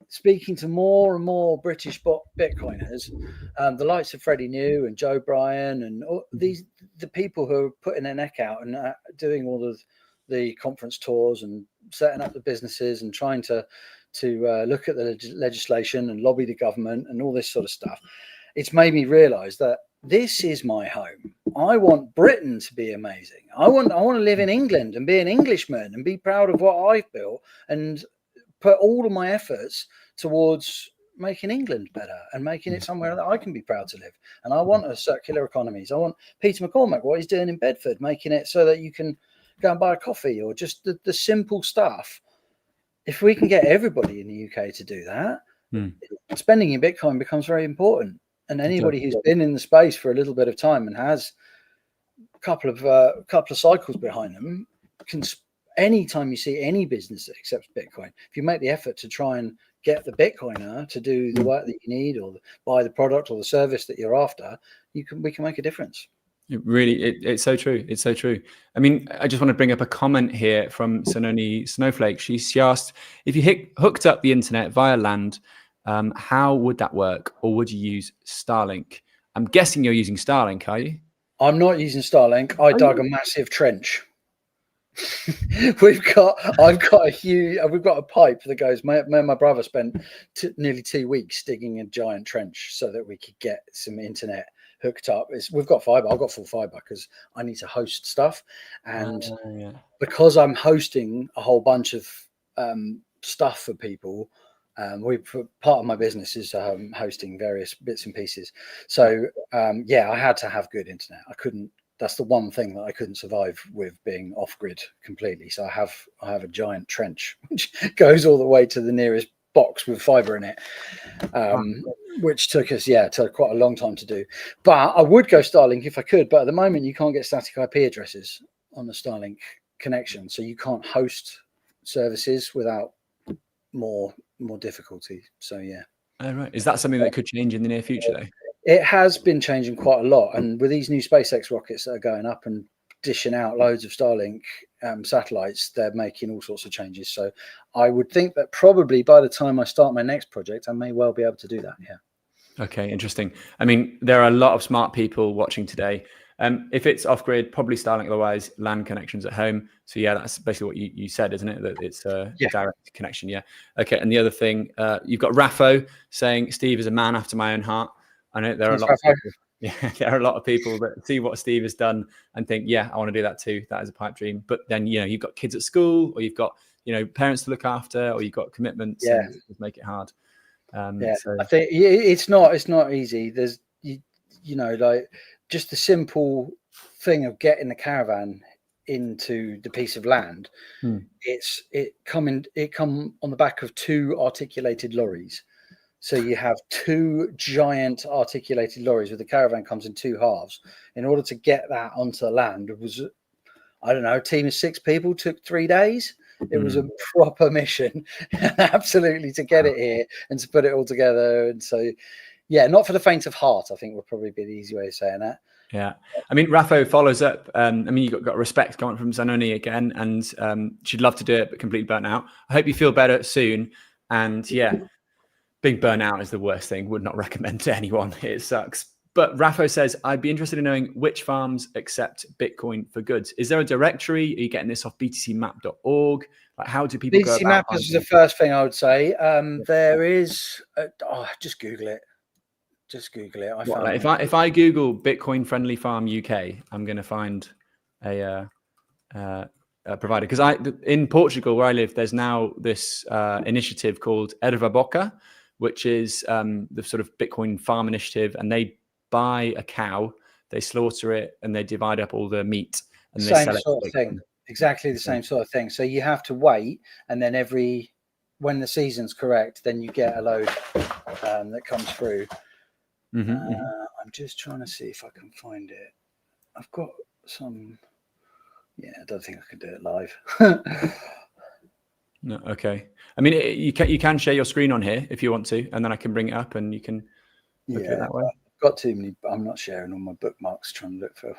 speaking to more and more British Bitcoiners, the likes of Freddie New and Joe Bryan and all the people who are putting their neck out and doing all of the conference tours and setting up the businesses and trying to look at the legislation and lobby the government and all this sort of stuff. It's made me realize that this is my home. I want Britain to be amazing. I want to live in England and be an Englishman and be proud of what I've built and put all of my efforts towards making England better and making it somewhere that I can be proud to live. And I want a circular economies. I want Peter McCormack, what he's doing in Bedford, making it so that you can go and buy a coffee or just the simple stuff. If we can get everybody in the UK to do that, spending in Bitcoin becomes very important. And anybody who's been in the space for a little bit of time and has a couple of cycles behind them can. Anytime you see any business that accepts Bitcoin, if you make the effort to try and get the Bitcoiner to do the work that you need or buy the product or the service that you're after, we can make a difference. It's so true. It's so true. I mean, I just want to bring up a comment here from Sononi Snowflake. She asked, if you hooked up the internet via land, how would that work? Or would you use Starlink? I'm guessing you're using Starlink, are you? I'm not using Starlink. I dug a massive trench. We've got a pipe that goes. Me and my brother spent nearly 2 weeks digging a giant trench so that we could get some internet hooked up. We've got fiber. I've got full fiber because I need to host stuff, and because I'm hosting a whole bunch of stuff for people. Part of my business is hosting various bits and pieces. So I had to have good internet. I couldn't. That's the one thing that I couldn't survive with being off grid completely. So I have a giant trench which goes all the way to the nearest box with fiber in it, which took us quite a long time to do. But I would go Starlink if I could. But at the moment, you can't get static IP addresses on the Starlink connection, so you can't host services without more difficulty. So yeah. Oh, right. Is that something that could change in the near future though? It has been changing quite a lot, and with these new SpaceX rockets that are going up and dishing out loads of Starlink satellites, they're making all sorts of changes. So I would think that probably by the time I start my next project, I may well be able to do that. Yeah. Okay, interesting. I mean, there are a lot of smart people watching today. If it's off grid, probably Starlink, otherwise LAN connections at home. So yeah, that's basically what you said, isn't it? That it's a direct connection. Yeah. Okay. And the other thing, you've got Raffo saying Steve is a man after my own heart. I know there are a lot of people, there are a lot of people that see what Steve has done and think, yeah, I want to do that too. That is a pipe dream. But then, you've got kids at school, or you've got, parents to look after, or you've got commitments. Yeah. And make it hard. So I think it's not easy. There's, like just the simple thing of getting the caravan into the piece of land. It come on the back of 2 articulated lorries. So you have 2 giant articulated lorries, where the caravan comes in 2 halves. In order to get that onto the land, it was, I don't know, a team of 6 people, took 3 days. It was a proper mission, absolutely, to get it here and to put it all together. And so, yeah, not for the faint of heart, I think would probably be the easy way of saying that. Yeah. I mean, Raffo follows up. You've got respect coming from Zanoni again, and she'd love to do it, but completely burnt out. I hope you feel better soon. And yeah, being burnt out is the worst thing. Would not recommend to anyone. It sucks. But Raffo says, I'd be interested in knowing which farms accept Bitcoin for goods. Is there a directory? Are you getting this off btcmap.org? Like, how do people go about BTC Map is the first thing I would say. There is, just Google it. Just Google it. If I Google Bitcoin friendly farm UK, I'm going to find a provider, because in Portugal where I live, there's now this initiative called Erva Boca, which is the sort of Bitcoin farm initiative, and they buy a cow, they slaughter it, and they divide up all the meat and they sell it. Sort of thing. Exactly the same sort of thing. So you have to wait, and then when the season's correct, then you get a load that comes through. I'm just trying to see if I can find it. I've got some. Yeah, I don't think I can do it live. No, okay. I mean, you can share your screen on here if you want to, and then I can bring it up and you can look at it that way. I've got too many. I'm not sharing all my bookmarks trying to look for.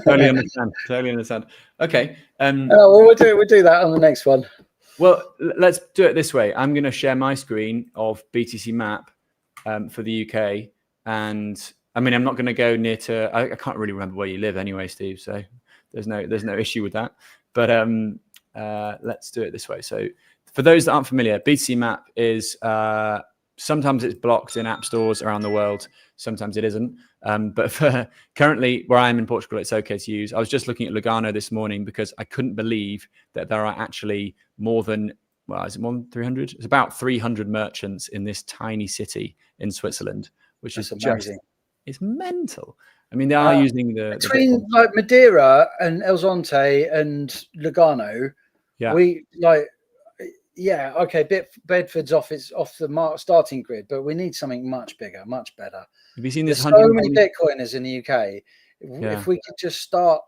Totally understand. Okay. We'll do that on the next one. Well, let's do it this way. I'm going to share my screen of BTC Map for the UK, and I mean, I'm not going to go near to. I can't really remember where you live anyway, Steve. So there's no issue with that. But let's do it this way. So for those that aren't familiar, BTC Map is sometimes it's blocked in app stores around the world. Sometimes it isn't. But for currently where I am in Portugal, it's okay to use. I was just looking at Lugano this morning because I couldn't believe that there are actually more than, is it more than 300? It's about 300 merchants in this tiny city in Switzerland, which is amazing. It's mental. I mean, they are using between like Madeira and El Zonte and Lugano. Yeah, Bedford's off the starting grid, but we need something much bigger, much better. Have you seen this? There's so many Bitcoiners in the UK. If we could just start.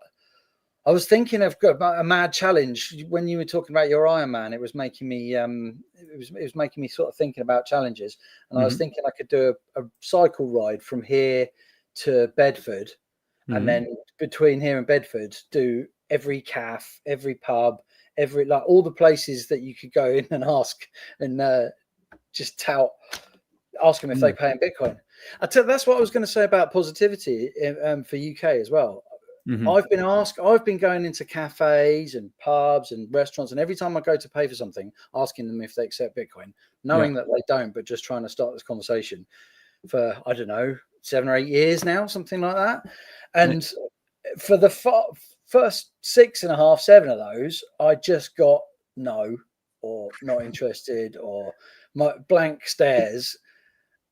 I was thinking of a mad challenge when you were talking about your Ironman. It was making me it was making me sort of thinking about challenges, and I was thinking I could do a cycle ride from here to Bedford, and then between here and Bedford, do every cafe, every pub, all the places that you could go in and ask, and just ask them if they pay in Bitcoin. That's what I was going to say about positivity for UK as well. I've been going into cafes and pubs and restaurants, and every time I go to pay for something, asking them if they accept Bitcoin, knowing that they don't, but just trying to start this conversation. for, I don't know, 7 or 8 years now, something like that. And for the first 6.5, 7 of those, I just got no, or not interested, or my blank stares.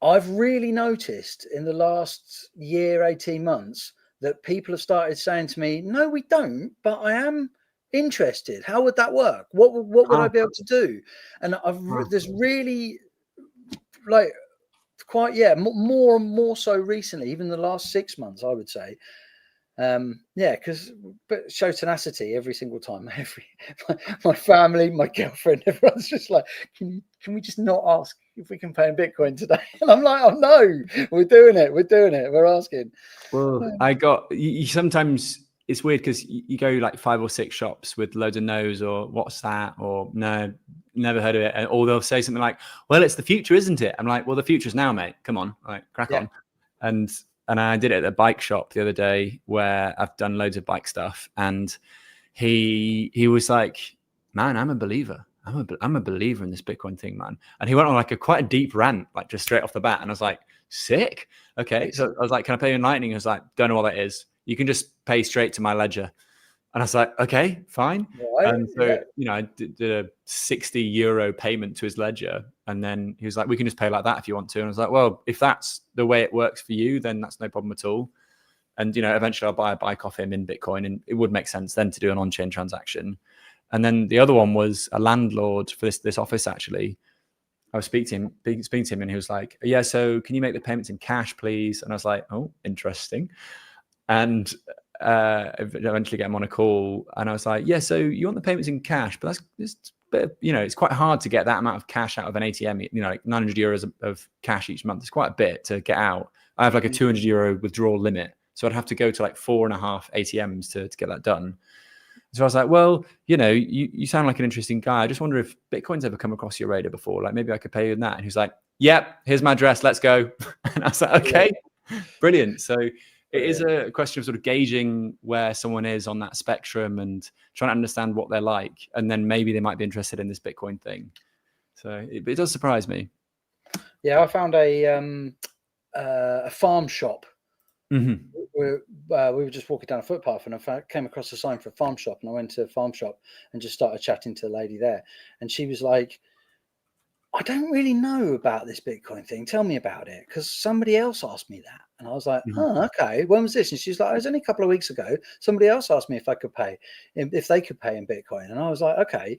I've really noticed in the last year, 18 months, that people have started saying to me, no, we don't, but I am interested. How would that work? What would I be able to do? And there's really like quite, more and more so recently, even the last 6 months, I would say. Because but show tenacity every single time. My family, my girlfriend, everyone's just like, can we just not ask if we can pay in Bitcoin today? And I'm like, oh no, we're doing it, we're asking. Well, you sometimes it's weird because you go like 5 or 6 shops with loads of no's or what's that, or no, never heard of it, or they'll say something like, well, it's the future, isn't it? I'm like, well, the future's now, mate, come on, like crack on. And I did it at a bike shop the other day where I've done loads of bike stuff. And he was like, man, I'm a believer. I'm a believer in this Bitcoin thing, man. And he went on like quite a deep rant, like just straight off the bat. And I was like, sick. Okay. So I was like, can I pay you in Lightning? He was like, don't know what that is. You can just pay straight to my ledger. And I was like, okay, fine. Right, and so, I did a 60 euro payment to his ledger. And then he was like, we can just pay like that if you want to. And I was like, well, if that's the way it works for you, then that's no problem at all. And, eventually I'll buy a bike off him in Bitcoin, and it would make sense then to do an on-chain transaction. And then the other one was a landlord for this office, actually. I was speaking to him and he was like, yeah, so can you make the payments in cash, please? And I was like, oh, interesting. And eventually get him on a call, and I was like, yeah, so you want the payments in cash, but it's quite hard to get that amount of cash out of an ATM, like 900 euros of cash each month. It's quite a bit to get out. I have like a 200 euro withdrawal limit, so I'd have to go to like 4.5 ATMs to get that done. So I was like, well, you sound like an interesting guy. I just wonder if Bitcoin's ever come across your radar before. Like maybe I could pay you in that. And he was like, yep, here's my address, let's go. And I was like, okay, brilliant. So it is a question of sort of gauging where someone is on that spectrum and trying to understand what they're like. And then maybe they might be interested in this Bitcoin thing. So it does surprise me. Yeah, I found a farm shop. Mm-hmm. We were just walking down a footpath, and I came across a sign for a farm shop. And I went to a farm shop and just started chatting to the lady there. And she was like, I don't really know about this Bitcoin thing. Tell me about it, because somebody else asked me that. And I was like, oh, okay. When was this? And she's like, it was only a couple of weeks ago. Somebody else asked me if they could pay in Bitcoin. And I was like, okay.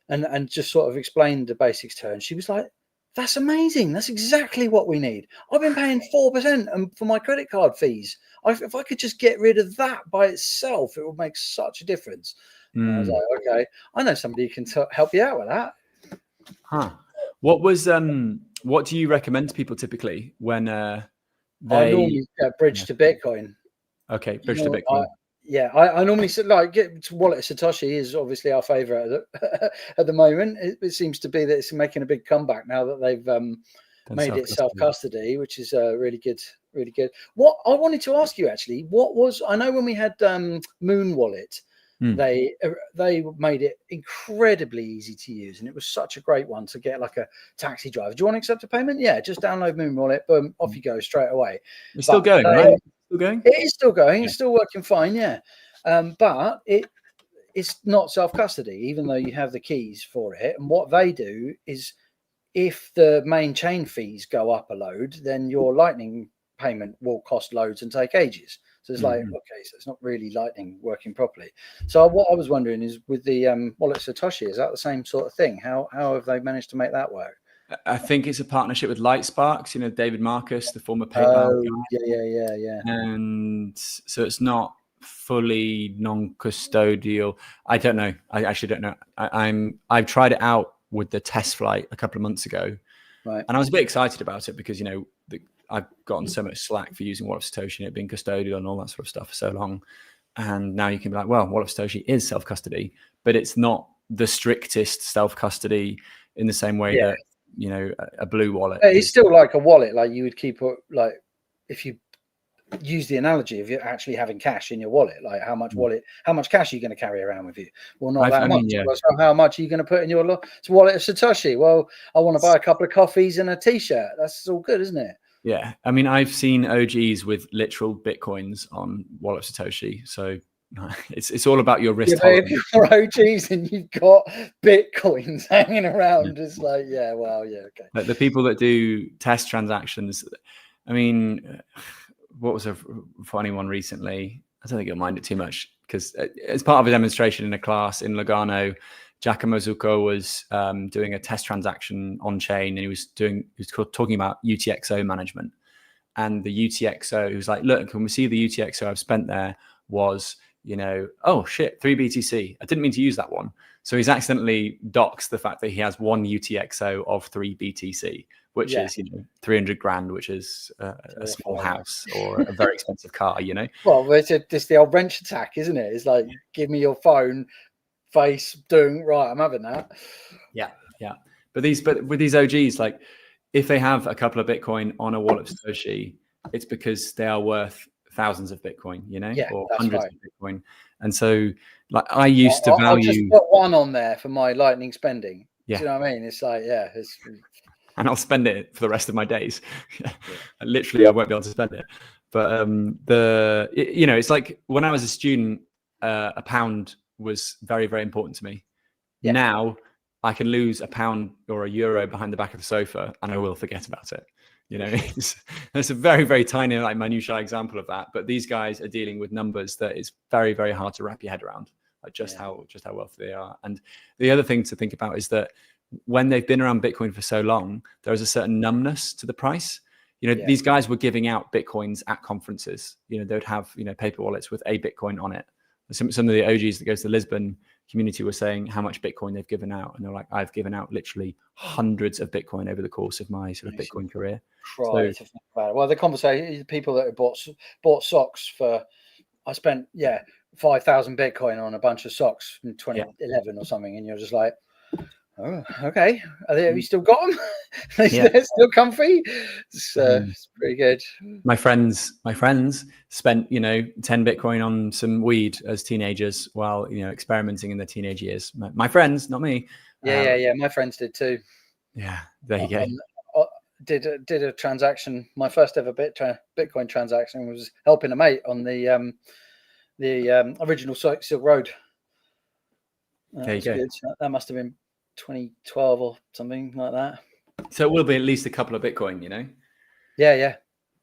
And just sort of explained the basics to her. And she was like, that's amazing. That's exactly what we need. I've been paying 4% for my credit card fees. If I could just get rid of that by itself, it would make such a difference. And I was like, okay, I know somebody who can help you out with that. Huh. What do you recommend to people typically when I normally bridge to Bitcoin. Okay, bridge to Bitcoin. I normally get to Wallet of Satoshi is obviously our favorite at the moment. It seems to be that it's making a big comeback now that they've made it self-custody, which is really good. Really good. What I wanted to ask you actually, I know when we had Moon Wallet, they made it incredibly easy to use, and it was such a great one to get like a taxi driver. Do you want to accept a payment? Yeah, just download Moon Wallet, boom, off you go straight away. It's still going, right? Still going? It is still going. It's still working fine, yeah. But it's not self-custody, even though you have the keys for it. And what they do is, if the main chain fees go up a load, then your Lightning payment will cost loads and take ages. So it's like, okay, so it's not really Lightning working properly. So what I was wondering is, with the Wallet Satoshi, is that the same sort of thing? How have they managed to make that work? I think it's a partnership with Lightsparks, David Marcus, the former PayPal guy. Yeah. And so it's not fully non-custodial. I don't know. I actually don't know. I've tried it out with the test flight a couple of months ago. Right. And I was a bit excited about it because, I've gotten so much slack for using Wallet of Satoshi and it being custodial and all that sort of stuff for so long. And now you can be like, well, Wallet of Satoshi is self-custody, but it's not the strictest self-custody in the same way that, a blue wallet. It's still like a wallet. Like you would keep it, like if you use the analogy of you actually having cash in your wallet, like how much cash are you going to carry around with you? Well, not that much. Yeah. So how much are you going to put in your wallet of Satoshi? Well, I want to buy a couple of coffees and a t-shirt. That's all good, isn't it? Yeah, I mean, I've seen OGs with literal bitcoins on Wallet Satoshi, so it's all about your risk Yeah, but if tolerance. you're OGs and you've got bitcoins hanging around, it's like, yeah, well, yeah, okay. Like the people that do test transactions, I mean, what was a funny one recently? I don't think you'll mind it too much because as part of a demonstration in a class in Lugano, Nakamoto was doing a test transaction on chain, and he was talking about UTXO management. And the UTXO, he was like, "Look, can we see the UTXO I've spent there was, oh shit, 3 BTC. I didn't mean to use that one." So he's accidentally doxed the fact that he has one UTXO of 3 BTC, which is 300 grand, which is a small house or a very expensive car. Well, it's the old wrench attack, isn't it? It's like, give me your phone, face, doing right. I'm having that. Yeah. But with these OGs, like if they have a couple of Bitcoin on a wallet of Satoshi, it's because they are worth thousands of Bitcoin, or hundreds of Bitcoin. And so, like, I used to value. I'll just put one on there for my lightning spending. Yeah. Do you know what I mean? It's like, and I'll spend it for the rest of my days. Literally, I won't be able to spend it. But it's like when I was a student, a pound was very, very important to me. Yeah. Now I can lose a pound or a euro behind the back of the sofa, and I will forget about it. It's a very, very tiny, like, minutiae example of that. But these guys are dealing with numbers that is very, very hard to wrap your head around, like just how wealthy they are. And the other thing to think about is that when they've been around Bitcoin for so long, there is a certain numbness to the price. These guys were giving out Bitcoins at conferences. They would have, paper wallets with a Bitcoin on it. Some of the OGs that goes to the Lisbon community were saying how much Bitcoin they've given out. And they're like, I've given out literally hundreds of Bitcoin over the course of my sort of Bitcoin career. To think about it. Well, the conversation, people that bought socks for, I spent, 5,000 Bitcoin on a bunch of socks in 2011 or something. And you're just like, oh, okay. Have you still got them? They're still comfy. It's pretty good. My friends spent 10 Bitcoin on some weed as teenagers while experimenting in their teenage years. My friends, not me. Yeah. My friends did too. Yeah, there you go. Did a transaction. My first ever Bitcoin transaction was helping a mate on the original Silk Road. There you go. Good. That must have been 2012 or something like that. So it will be at least a couple of Bitcoin, Yeah.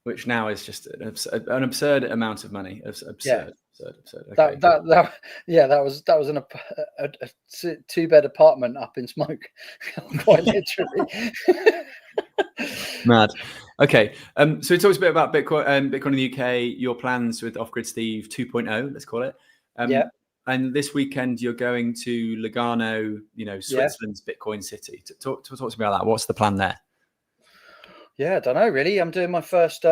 Which now is just an absurd amount of money. Absurd. Okay. That was a 2-bed apartment up in smoke, quite literally. Mad. Okay. So it talks a bit about Bitcoin in the UK, your plans with Off Grid Steve 2.0, let's call it. And this weekend you're going to Lugano, Switzerland's Bitcoin city. Talk to me about that. What's the plan there? Yeah, I don't know really. I'm doing my first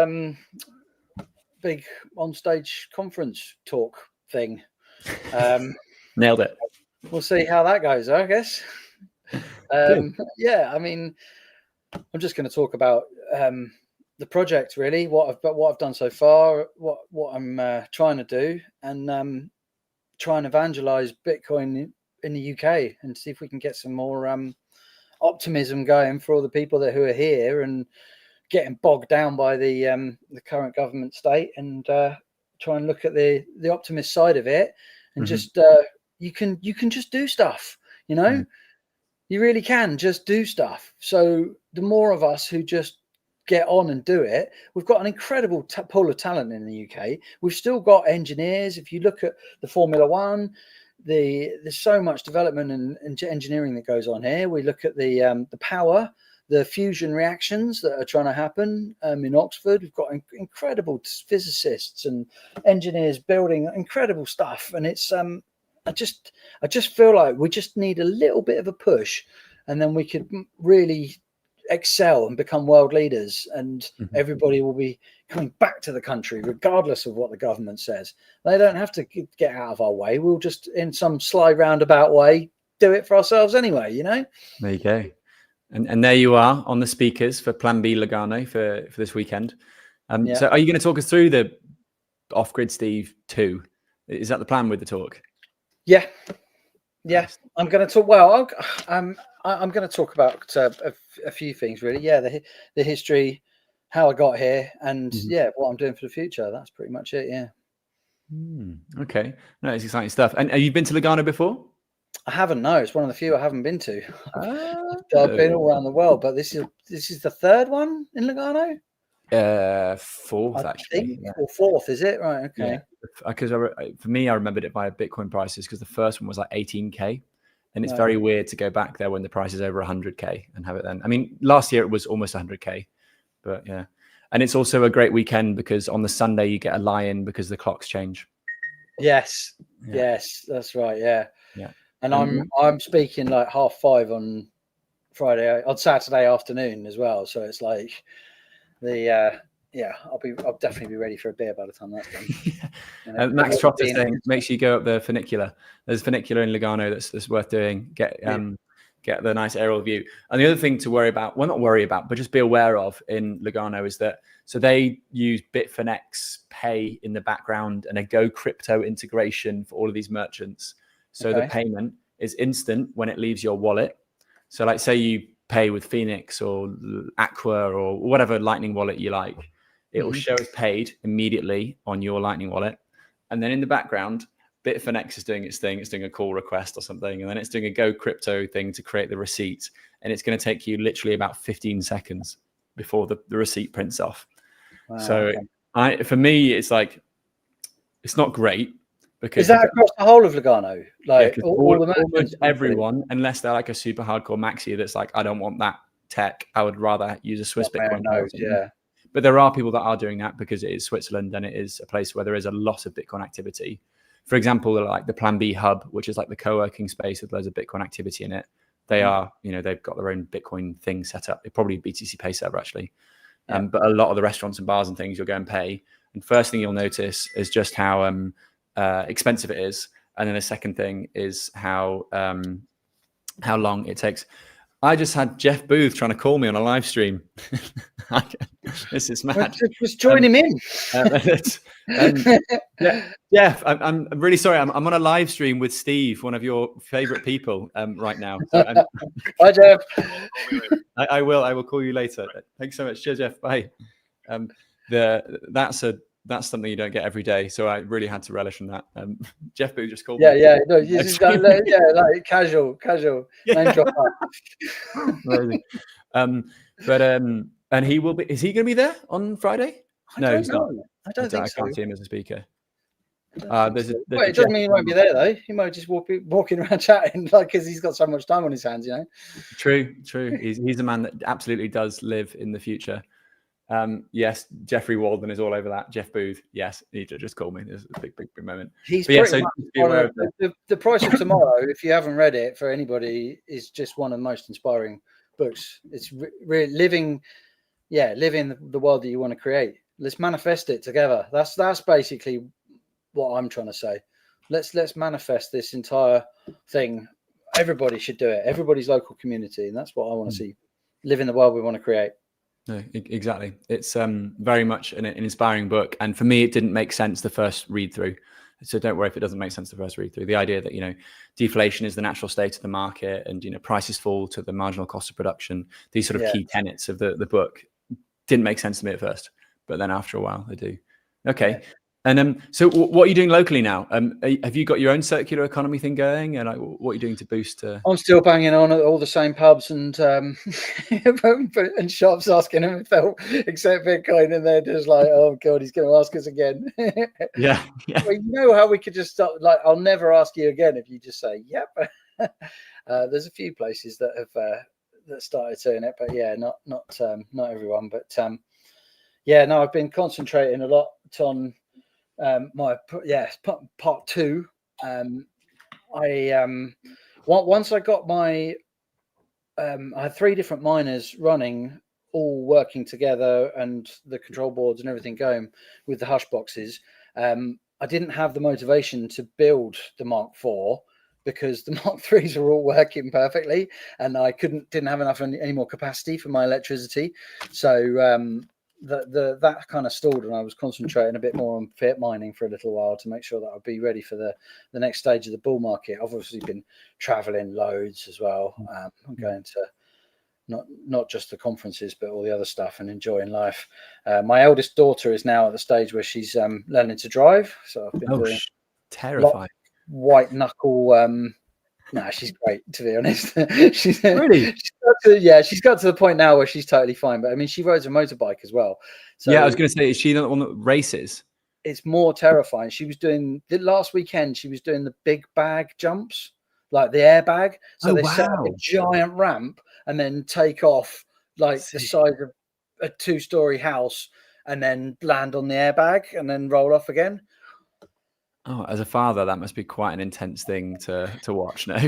big on-stage conference talk thing. Nailed it. We'll see how that goes, I guess. I mean, I'm just going to talk about the project really, what I've done so far, what I'm trying to do, and try and evangelize Bitcoin in the UK and see if we can get some more optimism going for all the people who are here and getting bogged down by the current government state, and try and look at the optimist side of it, and just you can just do stuff, you really can just do stuff. So the more of us who just get on and do it, we've got an incredible pool of talent in the UK. We've still got engineers. If you look at the Formula One, there's so much development and engineering that goes on here. We look at the power, the fusion reactions that are trying to happen in Oxford. We've got incredible physicists and engineers building incredible stuff. And it's I just feel like we just need a little bit of a push, and then we could really excel and become world leaders, and everybody will be coming back to the country regardless of what the government says. They don't have to get out of our way. We'll just, in some sly roundabout way, do it for ourselves anyway, There you go. And there you are on the speakers for Plan B Lugano for this weekend. So are you going to talk us through the Off Grid Steve 2? Is that the plan with the talk? Yeah. I'm going to talk. Well, I'm going to talk about a few things really. Yeah, the history, how I got here, and yeah, what I'm doing for the future. That's pretty much it. Yeah. Okay, no, it's exciting stuff. And have you been to Lugano before? I haven't. No, it's one of the few I haven't been to. I've been all around the world, but this is the third one in Lugano. Fourth, actually. Or fourth, is it? Right. Okay. Yeah, because for me, I remembered it by Bitcoin prices because the first one was like 18K, and it's very weird to go back there when the price is over 100K and have it then. I mean, last year it was almost 100K, but yeah. And it's also a great weekend because on the Sunday you get a lie-in because the clocks change. Yes, yes, that's right. Yeah, yeah. And I'm speaking like 5:30 on Friday, on Saturday afternoon as well. So it's like I'll definitely be ready for a beer by the time that's done. Max Trotter saying, make sure you go up the funicular. There's a funicular in Lugano that's worth doing. Get the nice aerial view. And the other thing to worry about, well, not worry about, but just be aware of in Lugano is that, so they use Bitfinex Pay in the background and a Go Crypto integration for all of these merchants. So the payment is instant when it leaves your wallet. So like say you pay with Phoenix or Aqua or whatever Lightning wallet you like, it will show it's paid immediately on your Lightning wallet. And then in the background, Bitfinex is doing its thing. It's doing a call request or something. And then it's doing a Go Crypto thing to create the receipt. And it's going to take you literally about 15 seconds before the receipt prints off. Wow, so for me, it's like, it's not great. Because is that across the whole of Lugano? Like almost everyone, unless they're like a super hardcore maxi that's like, I don't want that tech. I would rather use a Swiss Bitcoin. Yeah. But there are people that are doing that because it is Switzerland and it is a place where there is a lot of Bitcoin activity. For example, like the Plan B Hub, which is like the co-working space with loads of Bitcoin activity in it. They are, they've got their own Bitcoin thing set up. It's probably BTC Pay server actually. But a lot of the restaurants and bars and things you'll go and pay. And first thing you'll notice is just how expensive it is. And then the second thing is how long it takes. I just had Jeff Booth trying to call me on a live stream. This is mad. Just join him in. Jeff, I'm really sorry. I'm on a live stream with Steve, one of your favorite people, right now. So Hi, Jeff. I will call you later. Thanks so much. Cheers, Jeff. Bye. That's something you don't get every day, so I really had to relish in that. Jeff Boo just called me. No, like casual name drop. Amazing. And he will be. Is he going to be there on Friday? No, he's not. I don't think so. I can't see him as a speaker. It doesn't mean he won't be there though. He might just walking around chatting, like, because he's got so much time on his hands, True. He's a man that absolutely does live in the future. Yes, Jeffrey Walden is all over that. Jeff Booth, yes, he just called me. There's a big moment. He's pretty much the Price of Tomorrow, if you haven't read it, for anybody, is just one of the most inspiring books. It's really living the world that you want to create. Let's manifest it together. That's basically what I'm trying to say. Let's manifest this entire thing. Everybody should do it. Everybody's local community, and that's what I want to see. Live in the world we want to create. No, exactly. It's very much an inspiring book. And for me, it didn't make sense the first read through. So don't worry if it doesn't make sense the first read through. The idea that, deflation is the natural state of the market and, prices fall to the marginal cost of production. These sort of key tenets of the book didn't make sense to me at first, but then after a while they do. Okay. Yeah. And so what are you doing locally now? Have you got your own circular economy thing going? And what are you doing to boost? I'm still banging on at all the same pubs and and shops asking them if they'll accept Bitcoin, and they're just like, oh God, he's going to ask us again. Yeah. Well, you know how we could just stop? Like, I'll never ask you again if you just say, yep. There's a few places that have that started doing it, but yeah, not everyone. But I've been concentrating a lot on. Part two. Once I got my I had 3 different miners running, all working together, and the control boards and everything going with the hush boxes. I didn't have the motivation to build the Mark IV because the Mark IIIs are all working perfectly, and I didn't have enough any more capacity for my electricity. So that kind of stalled, and I was concentrating a bit more on fiat mining for a little while to make sure that I'd be ready for the next stage of the bull market. I've obviously been traveling loads as well. I'm going to not just the conferences, but all the other stuff, and enjoying life. My eldest daughter is now at the stage where she's learning to drive, so I've been doing terrifying. White knuckle. No, she's great, to be honest. she's really, she's got to the point now where she's totally fine. But I mean, she rides a motorbike as well. So yeah, I was going to say, is she not the one that races? It's more terrifying. She was doing the last weekend. She was doing the big bag jumps, like the airbag. So they set up a giant ramp and then take off like the size of a 2-story house, and then land on the airbag and then roll off again. Oh, as a father, that must be quite an intense thing to watch. No,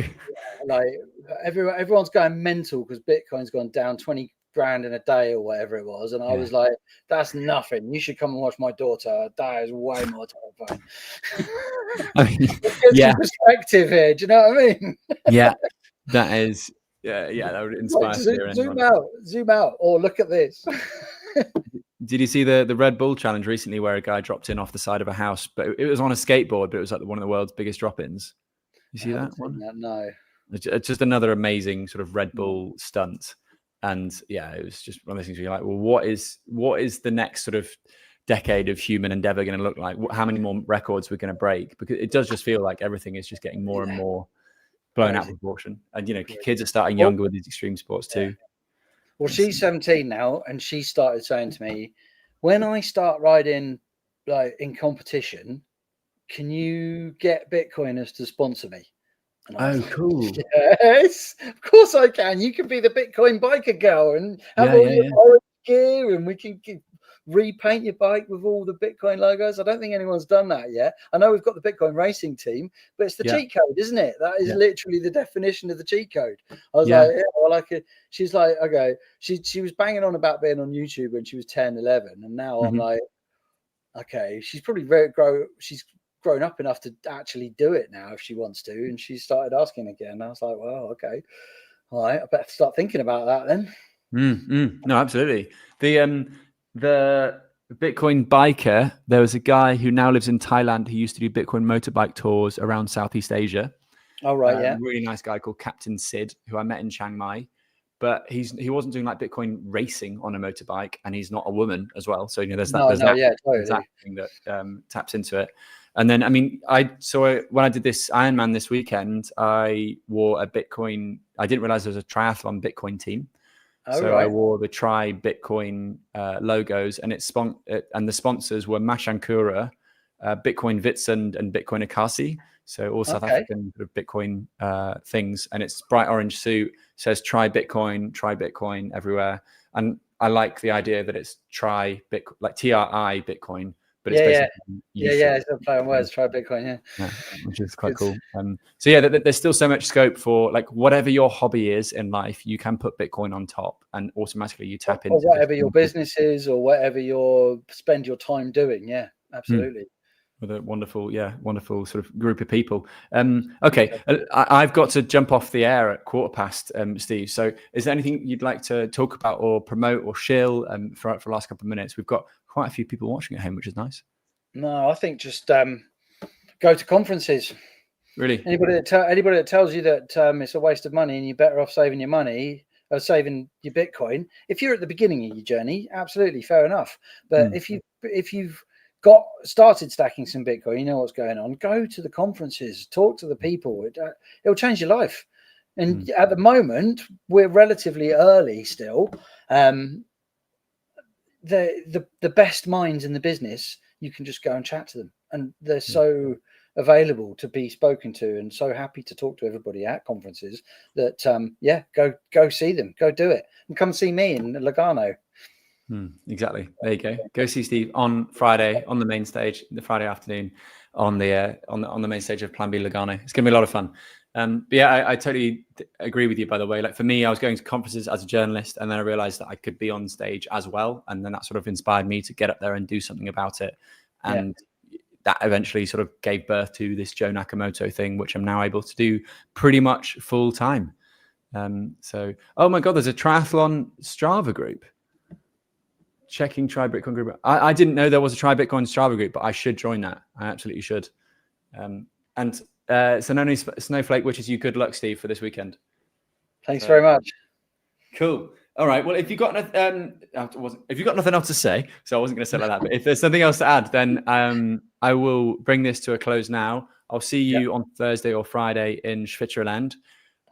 like everyone's going mental because Bitcoin's gone down 20 grand in a day or whatever it was, and I was like, "That's nothing. You should come and watch my daughter. That is way more terrifying." I mean, some perspective here. Do you know what I mean? Yeah, that is. Yeah, that would inspire. Zoom out, or look at this. Did you see the Red Bull challenge recently, where a guy dropped in off the side of a house, but it was on a skateboard, but it was like one of the world's biggest drop-ins? You see that one? No. It's just another amazing sort of Red Bull stunt, and yeah, it was just one of those things where you're like, well, what is the next sort of decade of human endeavor going to look like? How many more records we're going to break? Because it does just feel like everything is just getting more and more blown out of proportion, and kids are starting younger with these extreme sports too. Well, she's 17 now, and she started saying to me, when I start riding like in competition, can you get Bitcoiners to sponsor me? Oh, cool. Yes, of course I can. You can be the Bitcoin biker girl and have all your orange gear, and we can repaint your bike with all the Bitcoin logos. I don't think anyone's done that yet. I know we've got the Bitcoin racing team, but it's the cheat code, isn't it? That is literally the definition of the cheat code. I was like, I like it. She's like, okay. She was banging on about being on YouTube when she was 10, 11. And now I'm like, okay, she's probably she's grown up enough to actually do it now if she wants to. And she started asking again. I was like, well, okay. All right, I better start thinking about that then. No, absolutely. The Bitcoin biker, there was a guy who now lives in Thailand who used to do Bitcoin motorbike tours around Southeast Asia. Oh, right, A really nice guy called Captain Sid, who I met in Chiang Mai. But he wasn't doing like Bitcoin racing on a motorbike, and he's not a woman as well. So there's that thing that taps into it. And then, I mean, when I did this Ironman this weekend, I wore a Bitcoin. I didn't realize there was a triathlon Bitcoin team. I wore the Try Bitcoin logos, and and the sponsors were Mashankura, Bitcoin Vitsund, and Bitcoin Akasi. So all South African sort of Bitcoin things, and it's bright orange suit, says Try Bitcoin everywhere. And I like the idea that it's Try Bitcoin, like TRI Bitcoin, but it's basically it's a play on words. Try Bitcoin, which is quite cool. So yeah, there's still so much scope for like whatever your hobby is in life, you can put Bitcoin on top, and automatically you tap into whatever your business is or whatever you spend your time doing. Yeah, absolutely. With a wonderful sort of group of people. Okay, I've got to jump off the air at 1:15, Steve. So is there anything you'd like to talk about or promote or shill for the last couple of minutes? We've got quite a few people watching at home, which is nice. No, I think just go to conferences. Really? Anybody that tells you that it's a waste of money and you're better off saving your money or saving your Bitcoin, if you're at the beginning of your journey, absolutely fair enough. But if you've started stacking some Bitcoin, you know what's going on, go to the conferences, talk to the people. It'll change your life. And at the moment, we're relatively early still. The best minds in the business, you can just go and chat to them, and they're so available to be spoken to, and so happy to talk to everybody at conferences that go see them, go do it, and come see me in Lugano. Exactly. There you go. Go see Steve on Friday on the main stage, the Friday afternoon on the main stage of Plan B Lugano. It's going to be a lot of fun. But yeah, I totally agree with you, by the way. Like for me, I was going to conferences as a journalist, and then I realized that I could be on stage as well. And then that sort of inspired me to get up there and do something about it. And that eventually sort of gave birth to this Joe Nakamoto thing, which I'm now able to do pretty much full time. So, oh my God, there's a triathlon Strava group. Checking Try Bitcoin group. I didn't know there was a Try Bitcoin Strava group, but I should join that. I absolutely should. So no Snowflake wishes you good luck, Steve, for this weekend. Thanks very much. Cool. All right. Well, if you've got nothing else to say, so I wasn't going to say like that. But if there's something else to add, then I will bring this to a close now. I'll see you on Thursday or Friday in Switzerland.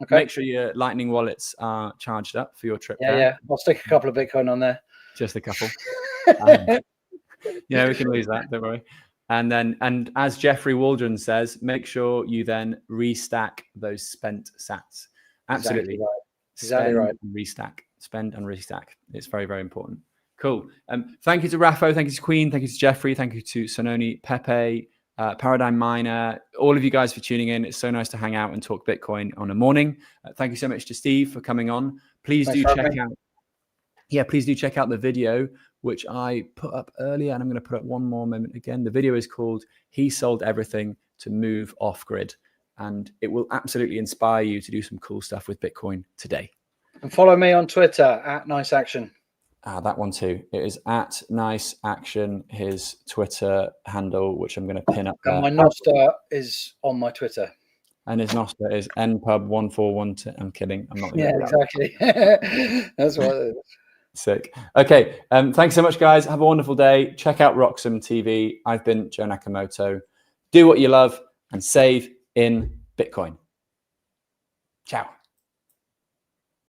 Okay. Make sure your Lightning wallets are charged up for your trip. Yeah. I'll stick a couple of Bitcoin on there. Just a couple. Yeah, we can lose that. Don't worry. And as Jeffrey Waldron says, make sure you then restack those spent sats. Absolutely. Exactly right. Restack. Spend and restack. It's very, very important. Cool. Thank you to Raffo. Thank you to Queen. Thank you to Jeffrey. Thank you to Sononi, Pepe, Paradigm Miner, all of you guys for tuning in. It's so nice to hang out and talk Bitcoin on a morning. Thank you so much to Steve for coming on. Please do check out. Yeah, please do check out the video, which I put up earlier, and I'm going to put up one more moment again. The video is called "He Sold Everything to Move Off Grid," and it will absolutely inspire you to do some cool stuff with Bitcoin today. And follow me on Twitter at Nice Action. That one too. It is at Nice Action, his Twitter handle, which I'm going to pin up there. And my Nostr is on my Twitter. And his Nostr is npub1412. I'm kidding. I'm not. Yeah, exactly. That's what it is. Sick. Okay. Thanks so much, guys. Have a wonderful day. Check out Roxham TV. I've been Joe Nakamoto. Do what you love and save in Bitcoin. Ciao.